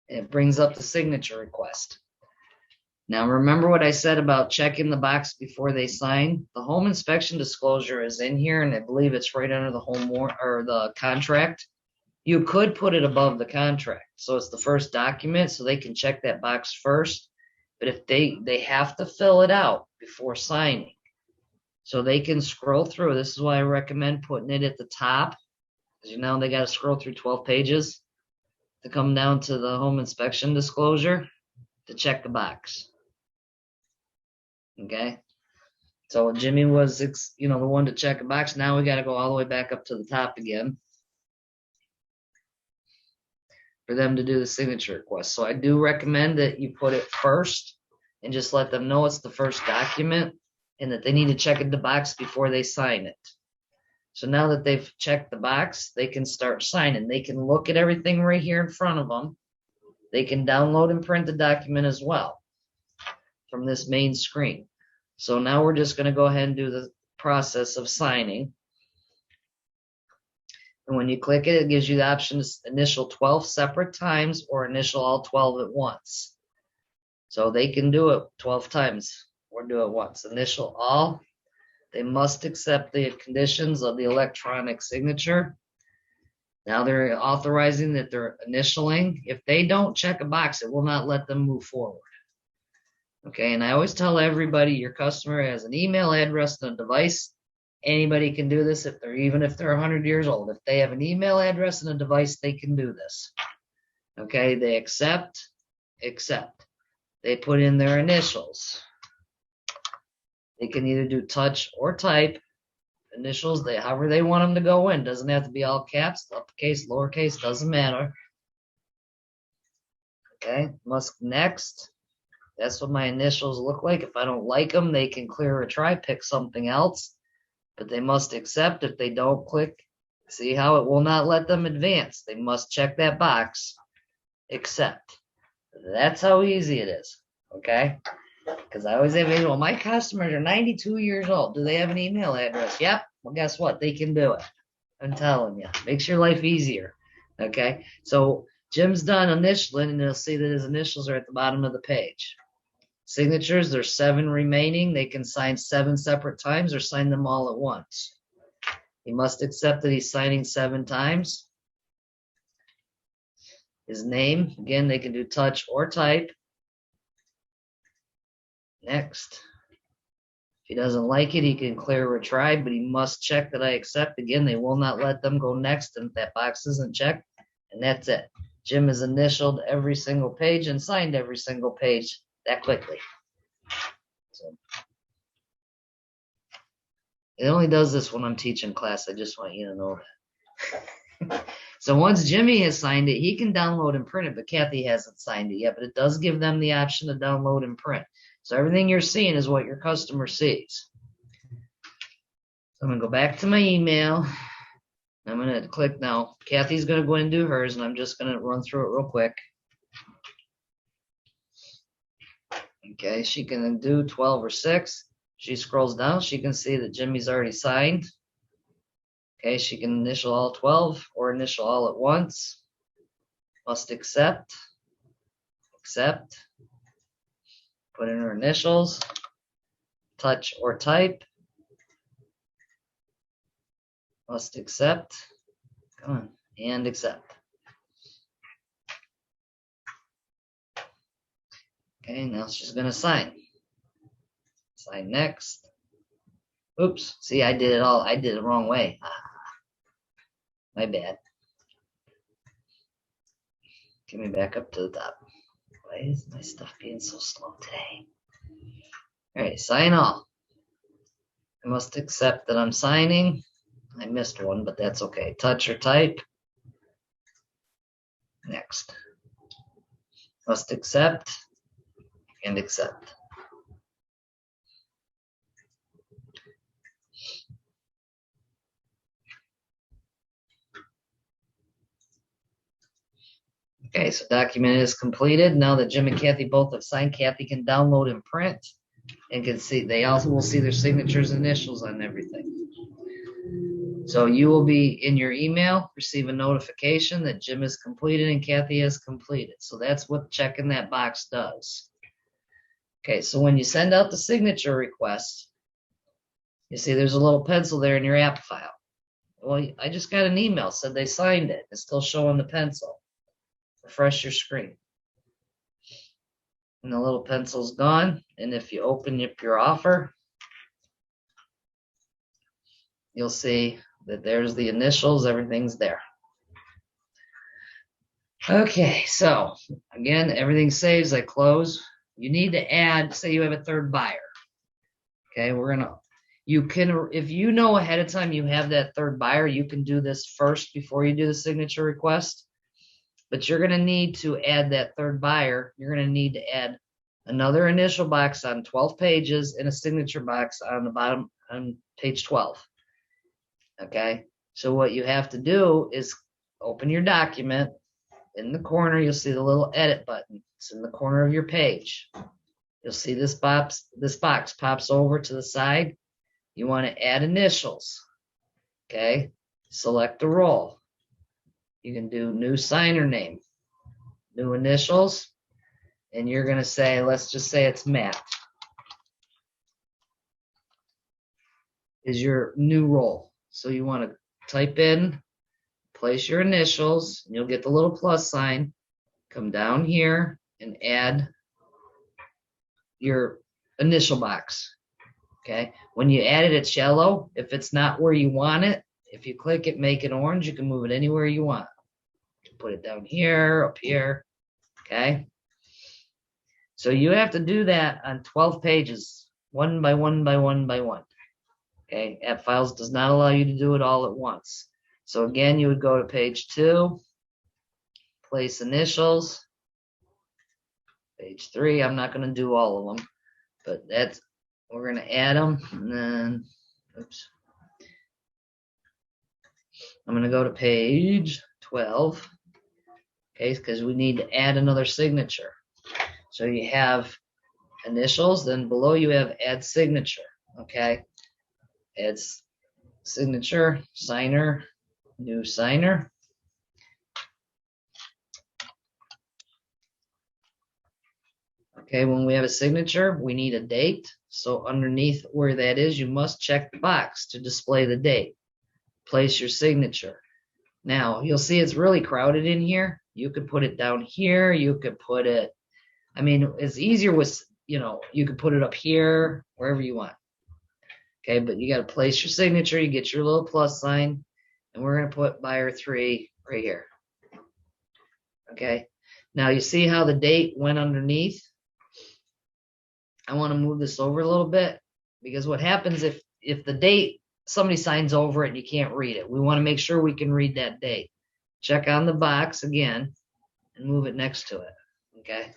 It brings up the signature request. Now, remember what I said about checking the box before they sign? The home inspection disclosure is in here, and I believe it's right under the home or the contract. You could put it above the contract, so it's the first document, so they can check that box first. But if they have to fill it out before signing. So they can scroll through. This is why I recommend putting it at the top. Because you know they got to scroll through 12 pages to come down to the home inspection disclosure to check the box. Okay. So Jimmy was, the one to check a box. Now we got to go all the way back up to the top again for them to do the signature request. So I do recommend that you put it first and just let them know it's the first document and that they need to check the box before they sign it. So now that they've checked the box, they can start signing. They can look at everything right here in front of them. They can download and print the document as well from this main screen. So now we're just going to go ahead and do the process of signing. And when you click it, it gives you the option to initial 12 separate times or initial all 12 at once. So they can do it 12 times or do it once. Initial all. They must accept the conditions of the electronic signature. Now they're authorizing that they're initialing. If they don't check a box, it will not let them move forward. Okay, and I always tell everybody your customer has an email address and a device. Anybody can do this even if they're 100 years old. If they have an email address and a device, they can do this. Okay, they accept. They put in their initials. They can either do touch or type. Initials, however they want them to go in. Doesn't have to be all caps, uppercase, lowercase, doesn't matter. Okay, next. That's what my initials look like. If I don't like them, they can clear or try, pick something else. But they must accept. If they don't click, see how it will not let them advance. They must check that box, accept. That's how easy it is. Okay? Because I always have, well, my customers are 92 years old. Do they have an email address? Yep. Well, guess what? They can do it. I'm telling you. Makes your life easier. Okay? So Jim's done initialing, and you'll see that his initials are at the bottom of the page. Signatures, there's 7 remaining. They can sign 7 separate times or sign them all at once. He must accept that he's signing 7 times. His name, again, they can do touch or type. Next. If he doesn't like it, he can clear or try, but he must check that I accept. Again, they will not let them go next if that box isn't checked, and that's it. Jim has initialed every single page and signed every single page that quickly. So it only does this when I'm teaching class. I just want you to know that. So once Jimmy has signed it, he can download and print it, but Kathy hasn't signed it yet. But it does give them the option to download and print. So everything you're seeing is what your customer sees. So I'm going to go back to my email. I'm going to click now. Kathy's going to go and do hers, and I'm just going to run through it real quick. Okay, she can do 12 or 6. She scrolls down, she can see that Jimmy's already signed. Okay, she can initial all 12 or initial all at once. Must accept. Put in her initials. Touch or type. Must accept. Come on, and accept. Okay, now she's going to sign. Sign next. Oops, see, I did it the wrong way. My bad. Get me back up to the top. Why is my stuff being so slow today? All right, sign all. I must accept that I'm signing. I missed one, but that's okay. Touch or type. Next. Must accept. And accept. Okay, so document is completed. Now that Jim and Kathy both have signed, Kathy can download and print and can see, they also will see their signatures and initials on everything. So you will be in your email, receive a notification that Jim is completed and Kathy has completed. So that's what checking that box does. Okay, so when you send out the signature request, you see there's a little pencil there in your app file. Well, I just got an email, said they signed it. It's still showing the pencil. Refresh your screen. And the little pencil's gone. And if you open up your offer, you'll see that there's the initials, everything's there. Okay, so again, everything saves, I close. You need to add, say you have a third buyer. Okay, you can, if you know ahead of time you have that third buyer, you can do this first before you do the signature request. But you're gonna need to add that third buyer. You're gonna need to add another initial box on 12 pages and a signature box on the bottom on page 12. Okay, so what you have to do is open your document. In the corner, you'll see the little edit button. It's in the corner of your page. You'll see this box pops over to the side. You want to add initials. Okay, select the role. You can do new signer name, new initials, and you're going to say, let's just say it's Matt. Is your new role. So you want to type in, place your initials, and you'll get the little plus sign. Come down here and add your initial box. Okay, when you add it, it's yellow. If it's not where you want it, if you click it, make it orange, you can move it anywhere you want. Put it down here, up here. Okay, so you have to do that on 12 pages, one by one by one by one. Okay, Appfiles does not allow you to do it all at once. So again, you would go to page 2, place initials. Page 3, I'm not going to do all of them, but we're going to add them, and then, oops. I'm going to go to page 12, okay, because we need to add another signature. So you have initials, then below you have add signature, okay. Add signature, signer, new signer. Okay, when we have a signature, we need a date. So underneath where that is, you must check the box to display the date. Place your signature. Now, you'll see it's really crowded in here. You could put it down here. You could put it, I mean, it's easier with, you could put it up here, wherever you want. Okay, but you got to place your signature. You get your little plus sign, and we're going to put buyer 3 right here. Okay, now you see how the date went underneath? I want to move this over a little bit, because what happens if the date, somebody signs over it and you can't read it. We want to make sure we can read that date. Check on the box again and move it next to it. Okay.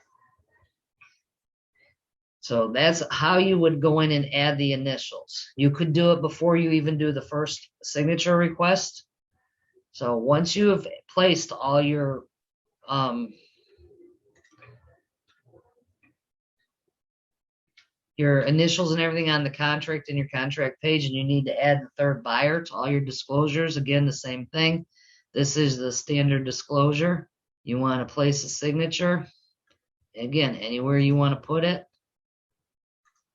So that's how you would go in and add the initials. You could do it before you even do the first signature request. So once you have placed all your initials and everything on the contract and your contract page, and you need to add the third buyer to all your disclosures. Again, the same thing. This is the standard disclosure. You want to place a signature. Again, anywhere you want to put it.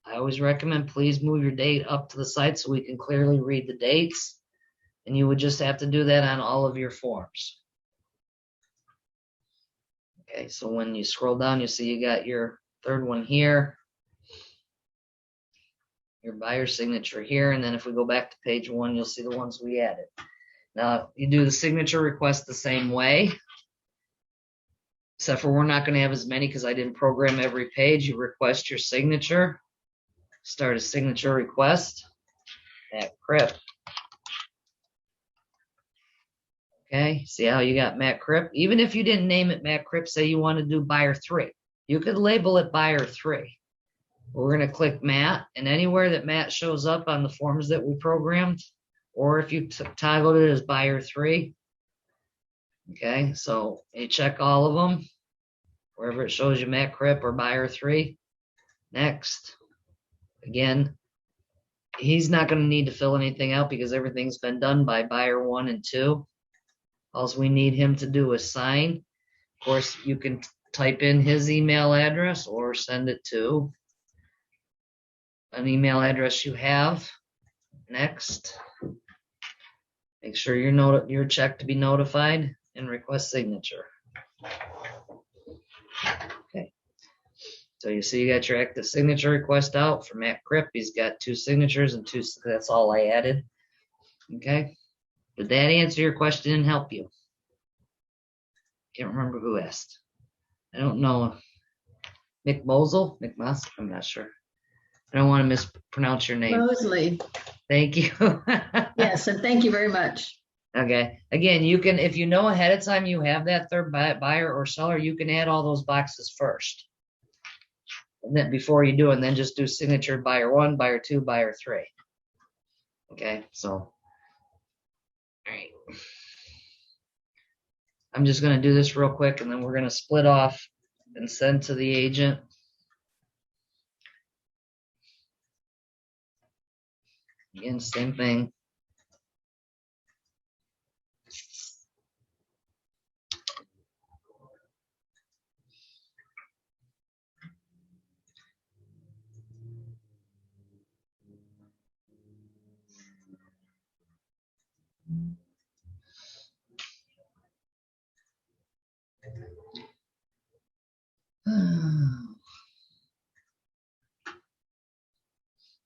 I always recommend please move your date up to the side so we can clearly read the dates. And you would just have to do that on all of your forms. Okay, so when you scroll down, you see you got your third one here. Your buyer signature here, and then if we go back to page 1, you'll see the ones we added. Now, you do the signature request the same way, except for we're not going to have as many because I didn't program every page. You request your signature, start a signature request at Crip. Okay, see how you got Matt Crip? Even if you didn't name it Matt Crip, say you want to do buyer 3, you could label it buyer 3. We're going to click Matt, and anywhere that Matt shows up on the forms that we programmed, or if you toggled it as buyer 3, okay, so you check all of them, wherever it shows you Matt Crip or buyer 3. Next. Again, he's not going to need to fill anything out because everything's been done by buyer 1 and 2. All we need him to do is sign. Of course, you can type in his email address or send it to an email address you have. Next. Make sure you're checked to be notified and request signature. Okay. So you see you got your active signature request out for Matt Kripp. He's got 2 signatures and 2, that's all I added. Okay. Did that answer your question and help you? Can't remember who asked. I don't know. Mick Mosel? Mick Moss? I'm not sure. I don't want to mispronounce your name. Mosley. Thank you. Yes, and thank you very much. Okay. Again, you can, if you know ahead of time you have that third buyer or seller, you can add all those boxes first. And then before you do it, and then just do signature buyer 1, buyer 2, buyer 3. Okay, so all right. I'm just going to do this real quick, and then we're going to split off and send to the agent. Again, same thing.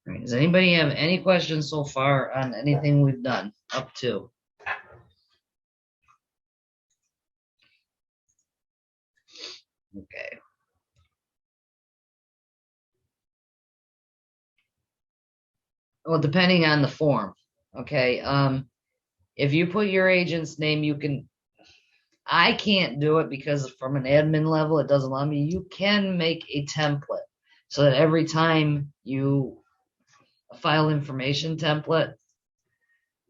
All right, does anybody have any questions so far on anything we've done up to? Okay. Well, depending on the form. Okay. If you put your agent's name, you can, I can't do it because from an admin level, it doesn't allow me. You can make a template so that every time you file information template,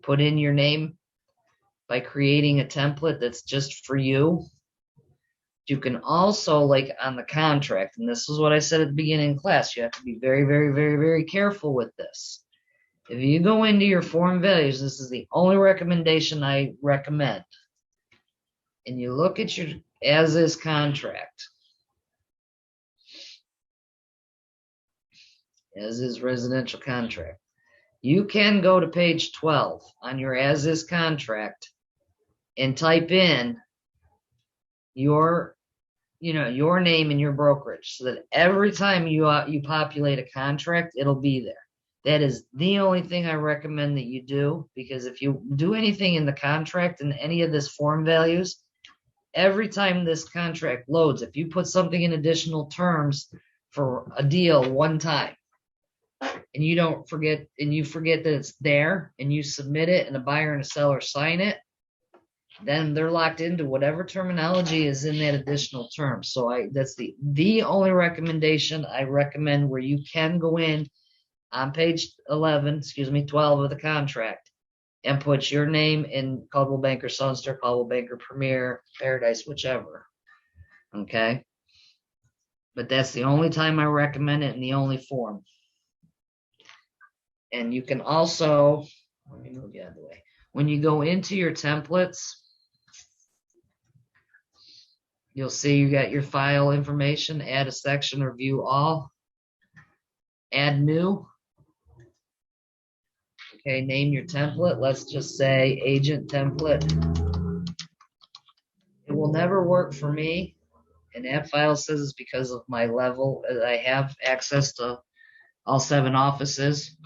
put in your name by creating a template that's just for you. You can also, like on the contract, and this is what I said at the beginning of class, you have to be very, very, very, very careful with this. If you go into your form values, this is the only recommendation I recommend. And you look at your as-is contract, as-is residential contract. You can go to page 12 on your as-is contract and type in your name and your brokerage, so that every time you populate a contract, it'll be there. That is the only thing I recommend that you do, because if you do anything in the contract and any of this form values, every time this contract loads, if you put something in additional terms for a deal one time, and you don't forget, and you forget that it's there, and you submit it, and a buyer and a seller sign it, then they're locked into whatever terminology is in that additional term. So that's the only recommendation I recommend, where you can go in on page 12 of the contract and put your name in Caldwell Banker Sunstar, Caldwell Banker Premier, Paradise, whichever. Okay. But that's the only time I recommend it, in the only form. And you can also, let me move you out of the way. When you go into your templates, you'll see you got your file information, add a section or view all, add new. Okay, name your template. Let's just say agent template. It will never work for me. And Appfile says it's because of my level. I have access to all 7 offices.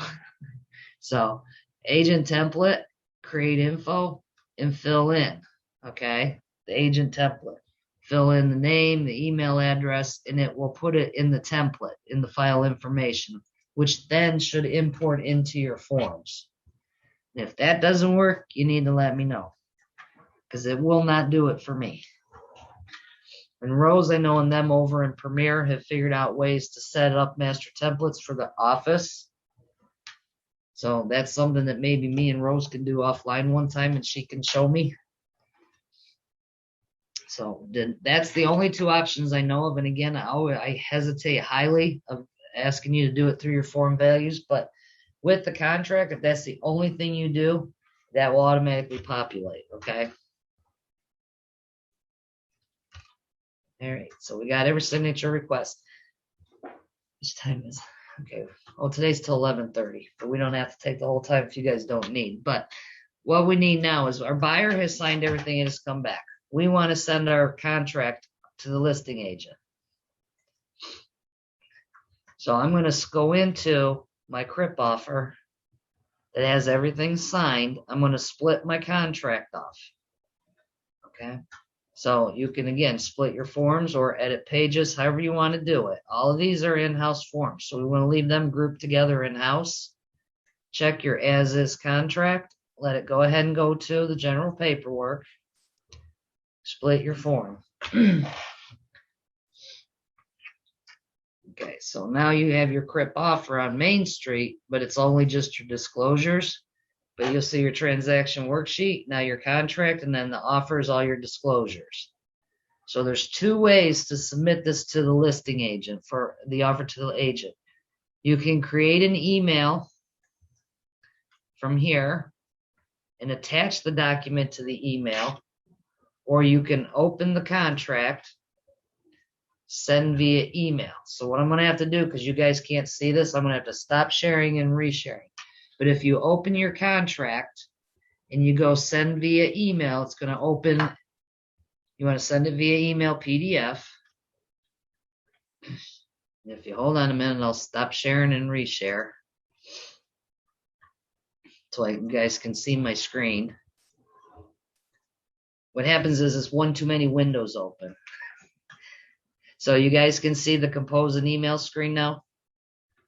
So agent template, create info, and fill in. Okay, the agent template. Fill in the name, the email address, and it will put it in the template, in the file information, which then should import into your forms. And if that doesn't work, you need to let me know, because it will not do it for me. And Rose, I know, and them over in Premier have figured out ways to set up master templates for the office. So that's something that maybe me and Rose can do offline one time, and she can show me. So that's the only 2 options I know of. And again, I hesitate highly of asking you to do it through your form values, but with the contract, if that's the only thing you do, that will automatically populate. Okay. All right. So we got every signature request. Which time is? Okay. Well, today's till 11:30, but we don't have to take the whole time if you guys don't need. But what we need now is our buyer has signed everything and has come back. We want to send our contract to the listing agent. So I'm going to go into my CRIP offer that has everything signed. I'm going to split my contract off. Okay. So you can, again, split your forms or edit pages, however you want to do it. All of these are in-house forms. So we want to leave them grouped together in-house. Check your as-is contract. Let it go ahead and go to the general paperwork. Split your form. Okay, so now you have your CRIP offer on Main Street, but it's only just your disclosures. But you'll see your transaction worksheet, now your contract, and then the offer is all your disclosures. So there's two ways to submit this to the listing agent for the offer to the agent. You can create an email from here and attach the document to the email, or you can open the contract, send via email. So what I'm going to have to do, because you guys can't see this, I'm going to have to stop sharing and resharing. But if you open your contract and you go send via email, it's going to open. You want to send it via email PDF. And if you hold on a minute, I'll stop sharing and reshare so you guys can see my screen. What happens is it's one too many windows open. So you guys can see the compose an email screen now,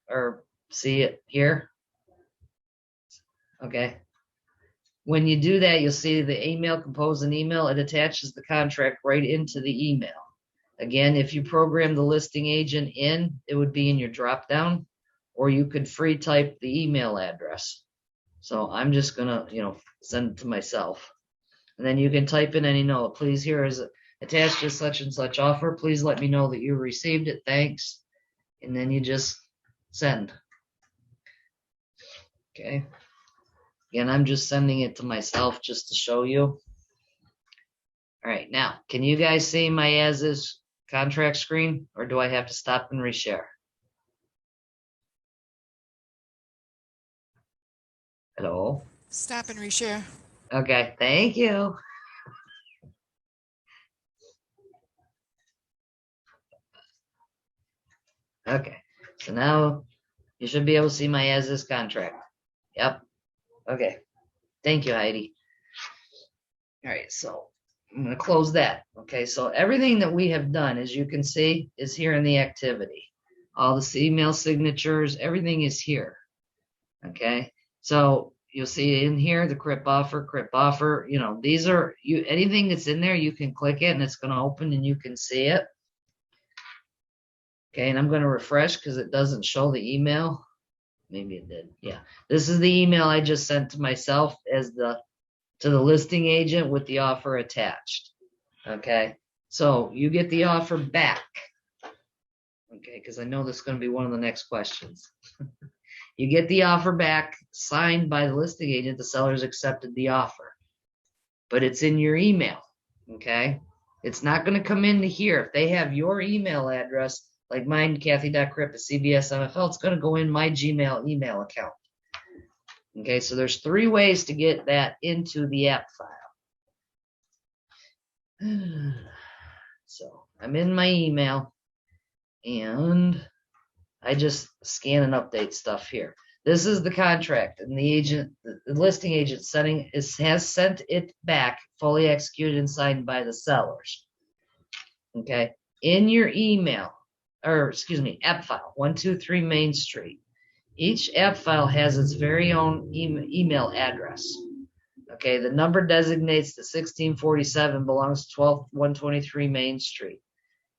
or see it here. Okay. When you do that, you'll see the email, compose an email. It attaches the contract right into the email. Again, if you program the listing agent in, it would be in your drop down, or you could free type the email address. So I'm just gonna, send it to myself. And then you can type in any note. Please, here is attached to such and such offer. Please let me know that you received it. Thanks. And then you just send. Okay. Again, I'm just sending it to myself just to show you. All right, now, can you guys see my as-is contract screen, or do I have to stop and reshare? Hello? Stop and reshare. Okay, thank you. Okay, so now you should be able to see my as-is contract. Yep. Okay. Thank you, Heidi. All right, so I'm going to close that. Okay, so everything that we have done, as you can see, is here in the activity. All the email signatures, everything is here. Okay, so you'll see in here the CRIP offer. These are anything that's in there, you can click it and it's going to open and you can see it. Okay, and I'm going to refresh because it doesn't show the email. Maybe it did. Yeah, this is the email I just sent to myself to the listing agent with the offer attached. Okay, so you get the offer back. Okay, because I know this is going to be one of the next questions. You get the offer back signed by the listing agent. The seller's accepted the offer, but it's in your email. Okay, it's not going to come into here. If they have your email address, like mine, Kathy.Cripp@CBSMFL, it's going to go in my Gmail email account. Okay, so there's 3 ways to get that into the app file. So I'm in my email and I just scan and update stuff here. This is the contract, and the listing agent has sent it back, fully executed and signed by the sellers. Okay, in your email, app file 123 Main Street. Each app file has its very own email address. Okay, the number designates the 1647 belongs to 123 Main Street.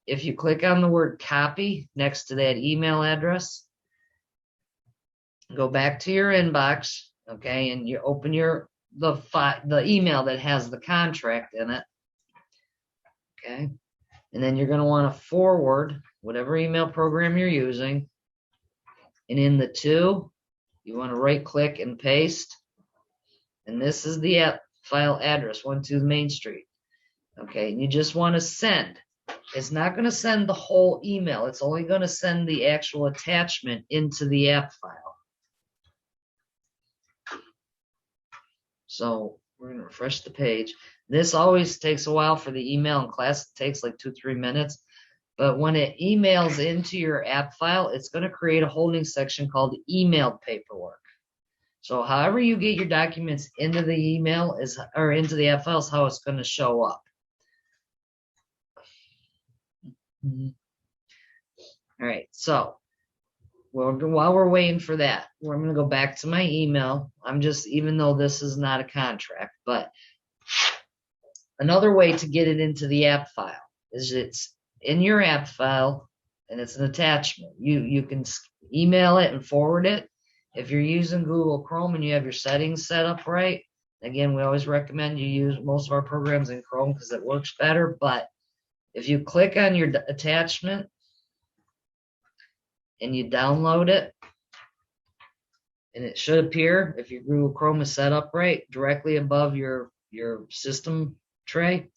If you click on the word copy next to that email address, go back to your inbox, okay, and you open the email that has the contract in it, okay, and then you're going to want to forward whatever email program you're using, and in the you want to right click and paste, and this is the app file address, 123 Main Street, okay, and you just want to send. It's not going to send the whole email. It's only going to send the actual attachment into the app file. So we're going to refresh the page. This always takes a while for the email. In class, it takes like 2-3 minutes. But when it emails into your app file, it's going to create a holding section called emailed paperwork. So however you get your documents into the email is, or into the app file, is how it's going to show up. All right, so while we're waiting for that, we're going to go back to my email. I'm just, even though this is not a contract, but another way to get it into the app file is it's in your app file and it's an attachment. You can email it and forward it. If you're using Google Chrome and you have your settings set up right, again, we always recommend you use most of our programs in Chrome because it works better. But if you click on your attachment and you download it, and it should appear, if your Google Chrome is set up right, directly above your system tray.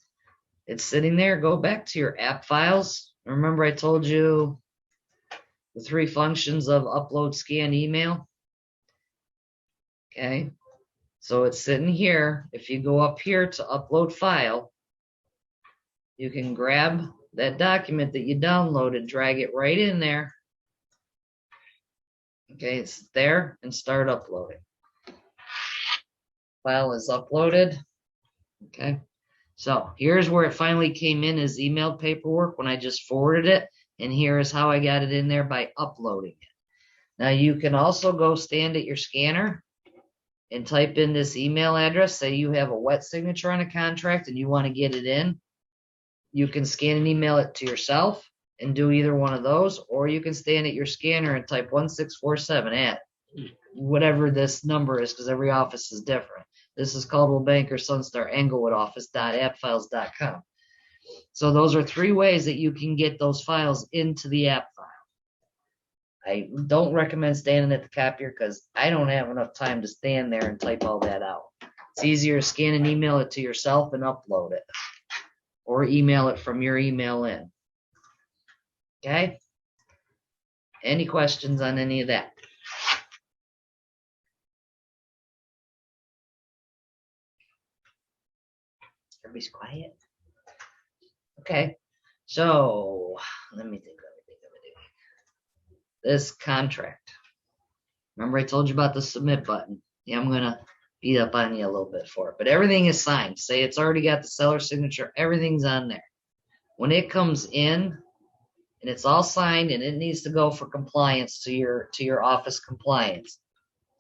It's sitting there. Go back to your app files. Remember I told you the 3 functions of upload, scan, email? Okay. So it's sitting here. If you go up here to upload file, you can grab that document that you downloaded, drag it right in there. Okay, it's there, and start uploading. File is uploaded. Okay. So here's where it finally came in as emailed paperwork when I just forwarded it. And here is how I got it in there by uploading it. Now you can also go stand at your scanner and type in this email address. Say you have a wet signature on a contract and you want to get it in. You can scan and email it to yourself and do either one of those, or you can stand at your scanner and type 1647 at whatever this number is, because every office is different. This is Caldwell Banker Sunstar Englewood office.appfiles.com. So those are 3 ways that you can get those files into the app file. I don't recommend standing at the copier because I don't have enough time to stand there and type all that out. It's easier to scan and email it to yourself and upload it, or email it from your email in. Okay? Any questions on any of that? Everybody's quiet. Okay, so let me think. This contract. Remember I told you about the submit button? Yeah, I'm gonna beat up on you a little bit for it, but everything is signed. Say it's already got the seller signature. Everything's on there. When it comes in and it's all signed and it needs to go for compliance to your office compliance,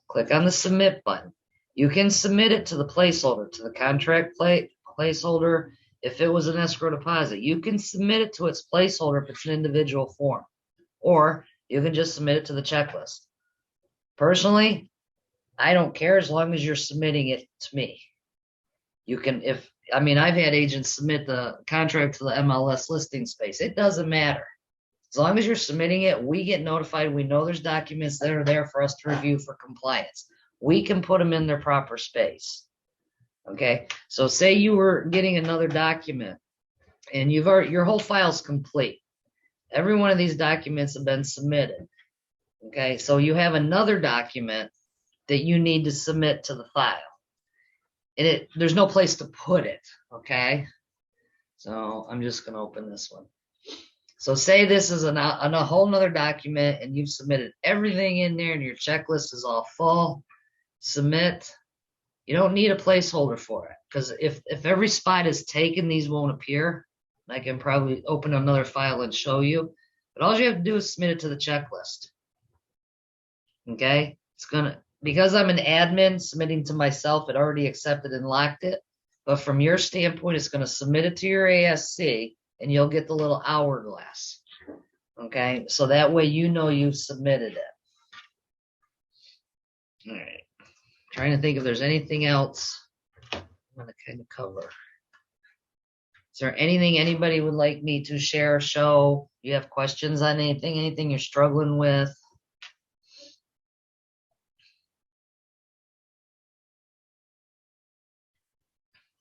click on the submit button. You can submit it to the placeholder, to the contract placeholder. If it was an escrow deposit, you can submit it to its placeholder if it's an individual form, or you can just submit it to the checklist. Personally, I don't care as long as you're submitting it to me. You can, I've had agents submit the contract to the MLS listing space. It doesn't matter. As long as you're submitting it, we get notified. We know there's documents that are there for us to review for compliance. We can put them in their proper space. Okay, so say you were getting another document and your whole file's complete. Every one of these documents have been submitted. Okay, so you have another document that you need to submit to the file, and there's no place to put it. Okay, so I'm just going to open this one. So say this is a whole nother document and you've submitted everything in there and your checklist is all full. Submit. You don't need a placeholder for it, because if every spot is taken, these won't appear. I can probably open another file and show you, but all you have to do is submit it to the checklist. Okay, because I'm an admin submitting to myself, it already accepted and locked it. But from your standpoint, it's going to submit it to your ASC and you'll get the little hourglass. Okay, so that way you know you've submitted it. All right, trying to think if there's anything else I'm going to kind of cover. Is there anything anybody would like me to share, show? You have questions on anything you're struggling with?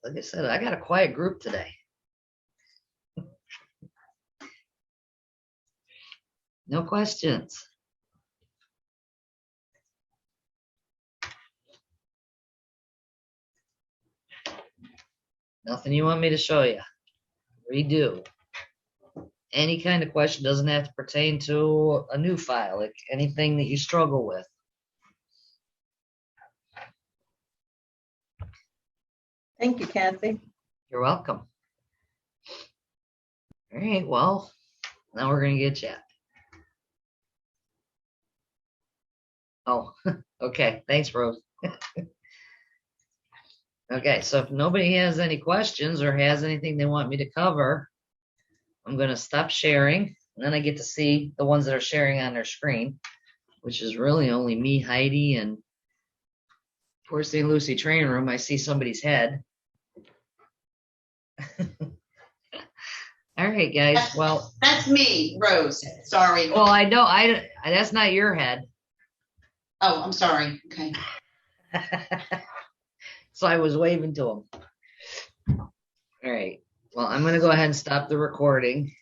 Like I said, I got a quiet group today. No questions. Nothing you want me to show you? Redo. any kind of question, doesn't have to pertain to a new file, like anything that you struggle with. Thank you, Kathy. You're welcome. All right, well, now we're going to get chat. Oh, okay. Thanks, Rose. Okay, so if nobody has any questions or has anything they want me to cover, I'm going to stop sharing. And then I get to see the ones that are sharing on their screen, which is really only me, Heidi, and poor St. Lucie training room. I see somebody's head. All right, guys. Well, that's me, Rose. Sorry. well, I know that's not your head. Oh, I'm sorry. Okay. So I was waving to him. All right. Well, I'm going to go ahead and stop the recording.